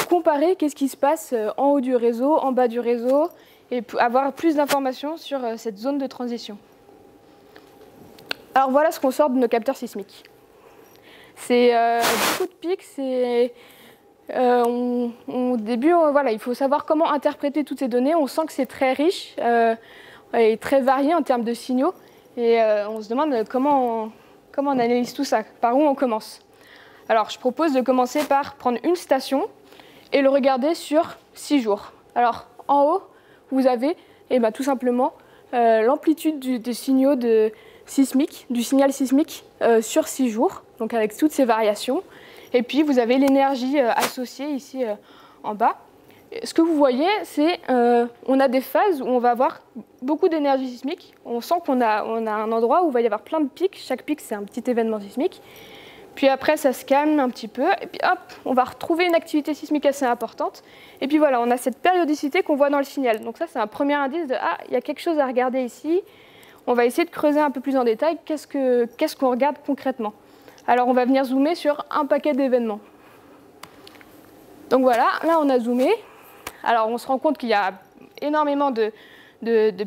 comparer qu'est-ce qui se passe en haut du réseau, en bas du réseau, et avoir plus d'informations sur cette zone de transition. Alors voilà ce qu'on sort de nos capteurs sismiques. C'est beaucoup de pics, au début, il faut savoir comment interpréter toutes ces données. On sent que c'est très riche et très varié en termes de signaux. Et on se demande comment on analyse tout ça, par où on commence. Alors, je propose de commencer par prendre une station et le regarder sur 6 jours. Alors, en haut, vous avez tout simplement l'amplitude des signaux sismiques, du signal sismique sur 6 jours, donc avec toutes ces variations. Et puis, vous avez l'énergie associée ici en bas. Ce que vous voyez, c'est on a des phases où on va avoir beaucoup d'énergie sismique. On sent qu'on a un endroit où il va y avoir plein de pics. Chaque pic, c'est un petit événement sismique. Puis après, ça se calme un petit peu. Et puis hop, on va retrouver une activité sismique assez importante. Et puis voilà, on a cette périodicité qu'on voit dans le signal. Donc ça, c'est un premier indice de « Ah, il y a quelque chose à regarder ici ». On va essayer de creuser un peu plus en détail. Qu'est-ce qu'on regarde concrètement? Alors, on va venir zoomer sur un paquet d'événements. Donc voilà, là, on a zoomé. Alors, on se rend compte qu'il y a énormément de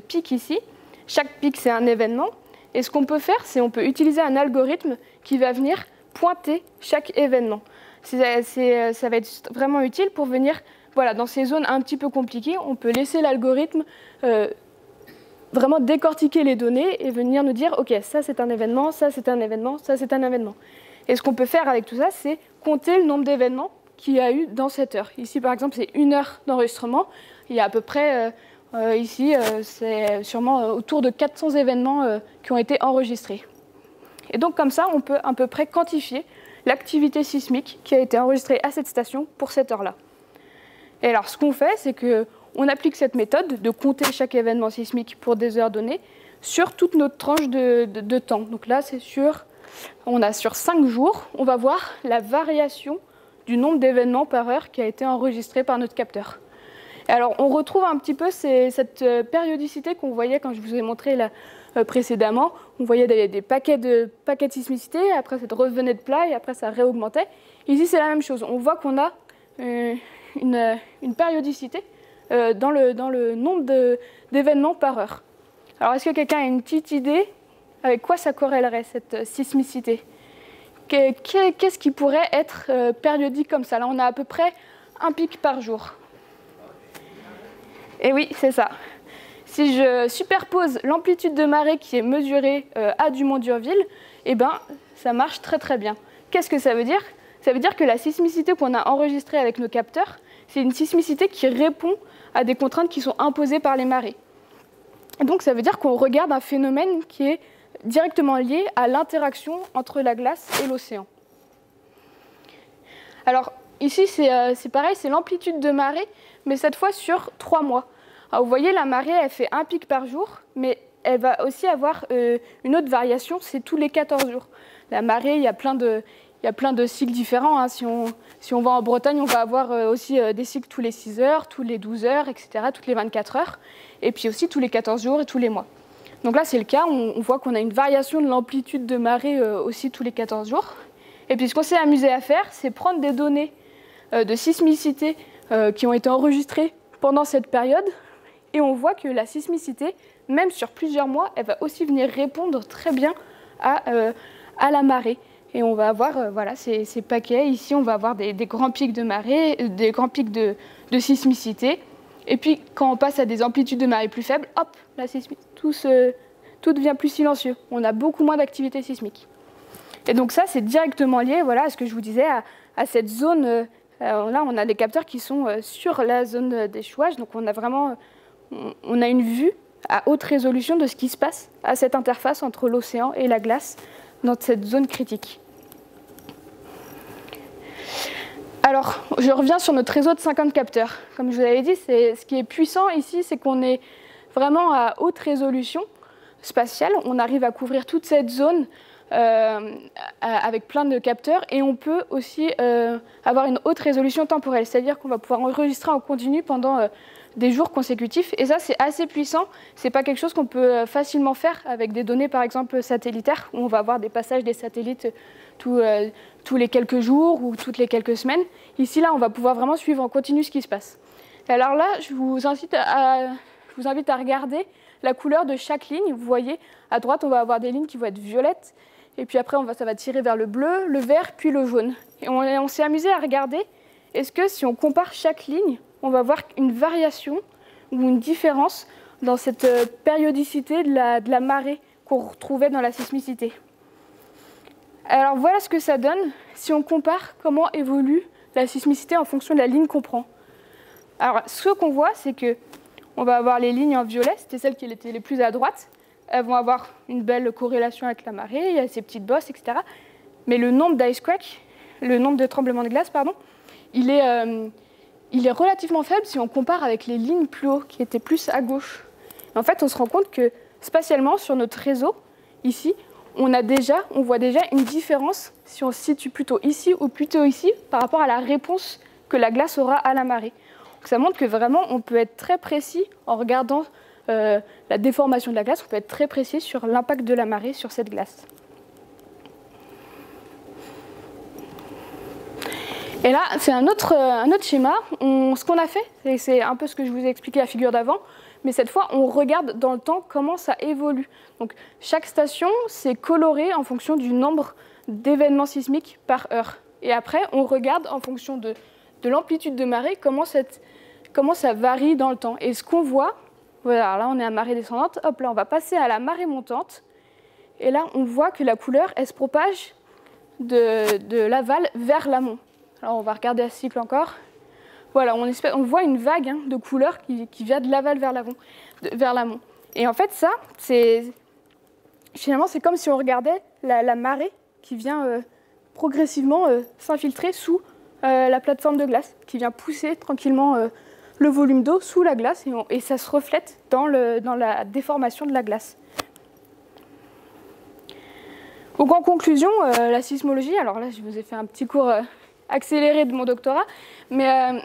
pics ici. Chaque pic, c'est un événement. Et ce qu'on peut faire, c'est on peut utiliser un algorithme qui va venir pointer chaque événement. ça va être vraiment utile pour venir, voilà, dans ces zones un petit peu compliquées, on peut laisser l'algorithme vraiment décortiquer les données et venir nous dire, OK, ça c'est un événement, ça c'est un événement, ça c'est un événement. Et ce qu'on peut faire avec tout ça, c'est compter le nombre d'événements qu'il y a eu dans cette heure. Ici, par exemple, c'est 1 heure d'enregistrement. Il y a à peu près, ici, c'est sûrement autour de 400 événements qui ont été enregistrés. Et donc, comme ça, on peut à peu près quantifier l'activité sismique qui a été enregistrée à cette station pour cette heure-là. Et alors, ce qu'on fait, c'est qu'on applique cette méthode de compter chaque événement sismique pour des heures données sur toute notre tranche de temps. Donc là, c'est on a sur 5 jours, on va voir la variation du nombre d'événements par heure qui a été enregistré par notre capteur. Et alors, on retrouve un petit peu cette périodicité qu'on voyait quand je vous ai montré là, précédemment. On voyait des paquets de sismicité, après ça revenait de plat et après ça réaugmentait. Ici, c'est la même chose. On voit qu'on a une périodicité dans le nombre d'événements par heure. Alors, est-ce que quelqu'un a une petite idée avec quoi ça corrélerait, cette sismicité? Qu'est-ce qui pourrait être périodique comme ça? Là, on a à peu près un pic par jour. Et oui, c'est ça. Si je superpose l'amplitude de marée qui est mesurée à Dumont-d'Urville, eh ben, ça marche très très bien. Qu'est-ce que ça veut dire? Ça veut dire que la sismicité qu'on a enregistrée avec nos capteurs, c'est une sismicité qui répond à des contraintes qui sont imposées par les marées. Et donc ça veut dire qu'on regarde un phénomène qui est directement lié à l'interaction entre la glace et l'océan. Alors ici, c'est pareil, c'est l'amplitude de marée, mais cette fois sur 3 mois. Alors, vous voyez, la marée, elle fait un pic par jour, mais elle va aussi avoir une autre variation, c'est tous les 14 jours. La marée, il y a plein de cycles différents. Hein. Si on va en Bretagne, on va avoir aussi des cycles tous les 6 heures, tous les 12 heures, etc., toutes les 24 heures, et puis aussi tous les 14 jours et tous les mois. Donc là, c'est le cas, on voit qu'on a une variation de l'amplitude de marée aussi tous les 14 jours. Et puis ce qu'on s'est amusé à faire, c'est prendre des données de sismicité qui ont été enregistrées pendant cette période, et on voit que la sismicité, même sur plusieurs mois, elle va aussi venir répondre très bien à la marée. Et on va avoir voilà, ces paquets. Ici, on va avoir des grands pics de marée, des grands pics de sismicité. Et puis, quand on passe à des amplitudes de marée plus faibles, hop, la tout devient plus silencieux. On a beaucoup moins d'activité sismique. Et donc ça, c'est directement lié, voilà, à ce que je vous disais, à cette zone. Là, on a des capteurs qui sont sur la zone d'échouage. Donc on a une vue à haute résolution de ce qui se passe à cette interface entre l'océan et la glace dans cette zone critique. Alors, je reviens sur notre réseau de 50 capteurs. Comme je vous avais dit, ce qui est puissant ici, c'est qu'on est vraiment à haute résolution spatiale. On arrive à couvrir toute cette zone avec plein de capteurs, et on peut aussi avoir une haute résolution temporelle, c'est-à-dire qu'on va pouvoir enregistrer en continu pendant des jours consécutifs, et ça c'est assez puissant. C'est pas quelque chose qu'on peut facilement faire avec des données par exemple satellitaires, où on va avoir des passages des satellites tous les quelques jours ou toutes les quelques semaines. Ici là, on va pouvoir vraiment suivre en continu ce qui se passe. Et alors là, je vous invite à regarder la couleur de chaque ligne. Vous voyez, à droite, on va avoir des lignes qui vont être violettes, et puis après, ça va tirer vers le bleu, le vert, puis le jaune. Et on s'est amusé à regarder, est-ce que si on compare chaque ligne, on va voir une variation ou une différence dans cette périodicité de la marée qu'on retrouvait dans la sismicité. Alors voilà ce que ça donne si on compare comment évolue la sismicité en fonction de la ligne qu'on prend. Alors ce qu'on voit, c'est qu'on va avoir les lignes en violet, c'était celles qui étaient les plus à droite. Elles vont avoir une belle corrélation avec la marée, il y a ces petites bosses, etc. Mais le nombre d'ice cracks, le nombre de tremblements de glace, pardon, il est relativement faible si on compare avec les lignes plus haut, qui étaient plus à gauche. Et en fait, on se rend compte que spatialement, sur notre réseau, ici, on voit déjà une différence si on se situe plutôt ici ou plutôt ici par rapport à la réponse que la glace aura à la marée. Donc, ça montre que vraiment, on peut être très précis en regardant la déformation de la glace, on peut être très précis sur l'impact de la marée sur cette glace. Et là, c'est un autre schéma. Ce qu'on a fait, c'est un peu ce que je vous ai expliqué la figure d'avant, mais cette fois, on regarde dans le temps comment ça évolue. Donc, chaque station, c'est coloré en fonction du nombre d'événements sismiques par heure. Et après, on regarde en fonction de l'amplitude de marée comment ça varie dans le temps. Et ce qu'on voit, voilà, là on est à marée descendante, hop là on va passer à la marée montante. Et là on voit que la couleur, elle se propage de l'aval vers l'amont. Alors on va regarder à ce cycle encore. Voilà, on voit une vague de couleur qui vient de l'aval vers l'amont. Et en fait ça, finalement c'est comme si on regardait la marée qui vient progressivement s'infiltrer sous la plateforme de glace, qui vient pousser tranquillement le volume d'eau sous la glace et ça se reflète dans la déformation de la glace. Donc en conclusion, la sismologie, alors là je vous ai fait un petit cours accéléré de mon doctorat, mais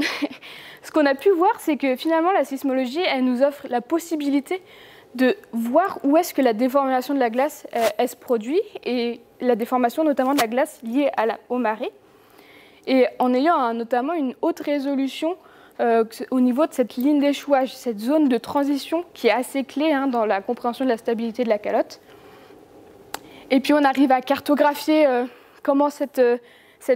ce qu'on a pu voir, c'est que finalement la sismologie, elle nous offre la possibilité de voir où est-ce que la déformation de la glace elle se produit, et la déformation notamment de la glace liée aux marées. Et en ayant notamment une haute résolution au niveau de cette ligne d'échouage, cette zone de transition qui est assez clé dans la compréhension de la stabilité de la calotte. Et puis on arrive à cartographier comment cette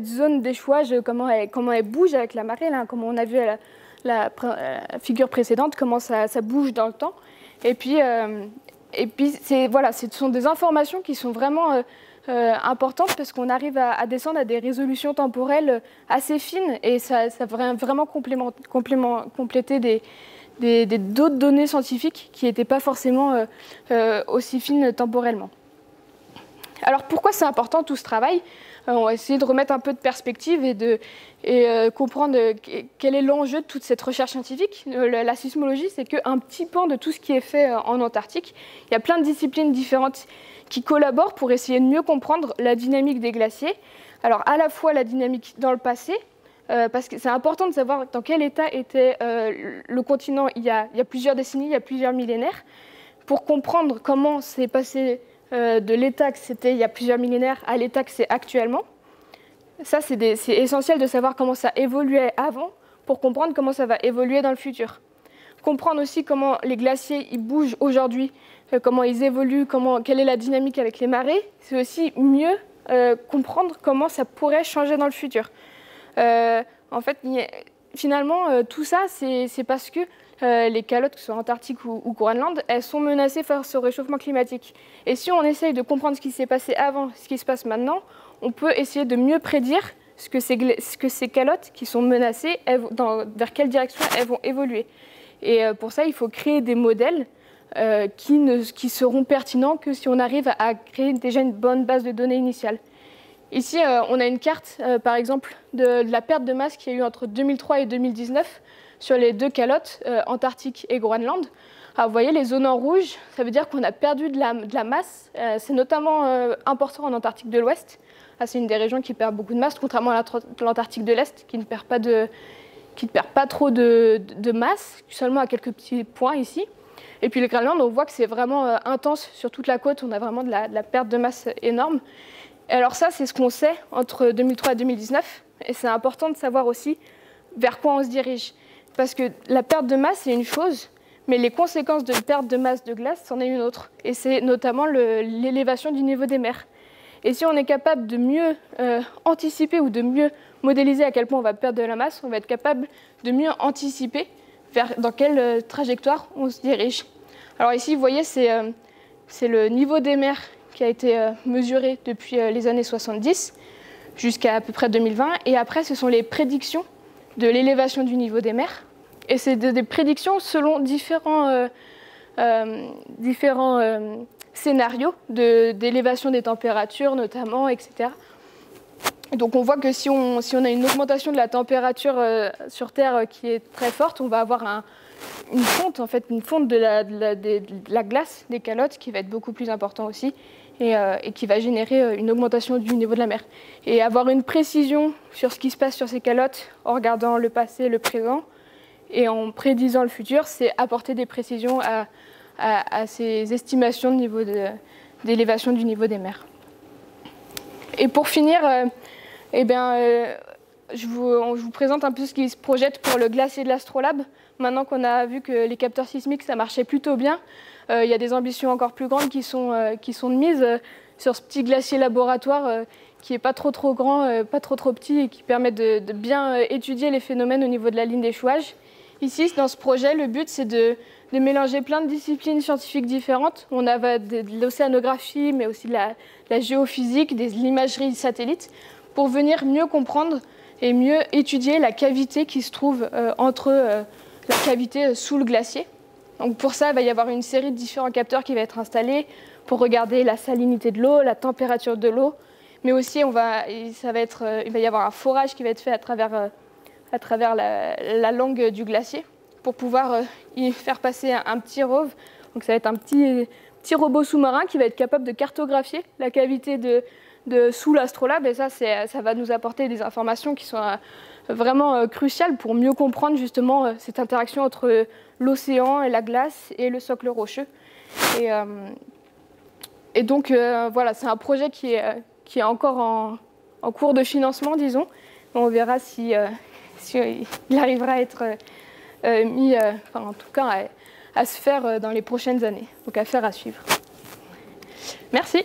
zone d'échouage, comment elle bouge avec la marée, là, comme on a vu à la figure précédente, comment ça bouge dans le temps. Et puis voilà, ce sont des informations qui sont vraiment importantes parce qu'on arrive à descendre à des résolutions temporelles assez fines et ça va vraiment compléter d'autres données scientifiques qui n'étaient pas forcément aussi fines temporellement. Alors pourquoi c'est important tout ce travail? On va essayer de remettre un peu de perspective et comprendre quel est l'enjeu de toute cette recherche scientifique. La sismologie, c'est qu'un petit pan de tout ce qui est fait en Antarctique. Il y a plein de disciplines différentes qui collaborent pour essayer de mieux comprendre la dynamique des glaciers. Alors à la fois la dynamique dans le passé, parce que c'est important de savoir dans quel état était le continent il y a plusieurs décennies, il y a plusieurs millénaires, pour comprendre comment s'est passé de l'état que c'était il y a plusieurs millénaires à l'état que c'est actuellement. Ça, c'est essentiel de savoir comment ça évoluait avant pour comprendre comment ça va évoluer dans le futur. Comprendre aussi comment les glaciers ils bougent aujourd'hui, comment ils évoluent, quelle est la dynamique avec les marées, c'est aussi mieux comprendre comment ça pourrait changer dans le futur. En fait, finalement, tout ça, c'est parce que les calottes, que ce soit Antarctique ou Groenland, elles sont menacées face au réchauffement climatique. Et si on essaye de comprendre ce qui s'est passé avant, ce qui se passe maintenant, on peut essayer de mieux prédire ce que ces calottes qui sont menacées, vers quelle direction elles vont évoluer. Et pour ça, il faut créer des modèles qui seront pertinents que si on arrive à créer déjà une bonne base de données initiale. Ici, on a une carte, par exemple, de la perte de masse qu'il y a eu entre 2003 et 2019 sur les deux calottes, Antarctique et Groenland. Alors, vous voyez, les zones en rouge, ça veut dire qu'on a perdu de la masse. C'est notamment important en Antarctique de l'Ouest. C'est une des régions qui perd beaucoup de masse, contrairement à l'Antarctique de l'Est, qui ne perd pas trop de masse, seulement à quelques petits points ici. Et puis le Groenland, on voit que c'est vraiment intense sur toute la côte, on a vraiment de la perte de masse énorme. Et alors ça, c'est ce qu'on sait entre 2003 et 2019, et c'est important de savoir aussi vers quoi on se dirige. Parce que la perte de masse, c'est une chose, mais les conséquences de perte de masse de glace, c'en est une autre. Et c'est notamment l'élévation du niveau des mers. Et si on est capable de mieux anticiper ou de mieux modéliser à quel point on va perdre de la masse, on va être capable de mieux anticiper dans quelle trajectoire on se dirige. Alors ici, vous voyez, c'est le niveau des mers qui a été mesuré depuis les années 70 jusqu'à peu près 2020. Et après, ce sont les prédictions de l'élévation du niveau des mers. Et c'est des prédictions selon différents scénarios d'élévation des températures notamment, etc. Donc on voit que si on a une augmentation de la température sur Terre qui est très forte, on va avoir une fonte de la glace des calottes qui va être beaucoup plus important aussi et qui va générer une augmentation du niveau de la mer. Et avoir une précision sur ce qui se passe sur ces calottes en regardant le passé, le présent et en prédisant le futur, c'est apporter des précisions à ces estimations de niveau d'élévation du niveau des mers. Et pour finir, je vous présente un peu ce qui se projette pour le glacier de l'Astrolabe. Maintenant qu'on a vu que les capteurs sismiques, ça marchait plutôt bien, il y a des ambitions encore plus grandes qui sont de mise sur ce petit glacier laboratoire qui n'est pas trop grand, pas trop petit et qui permet de bien étudier les phénomènes au niveau de la ligne d'échouage. Ici, dans ce projet, le but c'est de mélanger plein de disciplines scientifiques différentes. On a de l'océanographie, mais aussi de la géophysique, de l'imagerie satellite, pour venir mieux comprendre et mieux étudier la cavité qui se trouve entre la cavité sous le glacier. Donc pour ça, il va y avoir une série de différents capteurs qui va être installés pour regarder la salinité de l'eau, la température de l'eau, mais aussi il va y avoir un forage qui va être fait à travers la langue du glacier pour pouvoir y faire passer un petit rove. Donc ça va être un petit robot sous-marin qui va être capable de cartographier la cavité sous l'astrolabe, et ça va nous apporter des informations qui sont vraiment cruciales pour mieux comprendre justement cette interaction entre l'océan et la glace et le socle rocheux. Et donc voilà, c'est un projet qui est encore en cours de financement, disons. On verra si il arrivera à être mis, en tout cas à se faire dans les prochaines années. Donc affaire à suivre. Merci.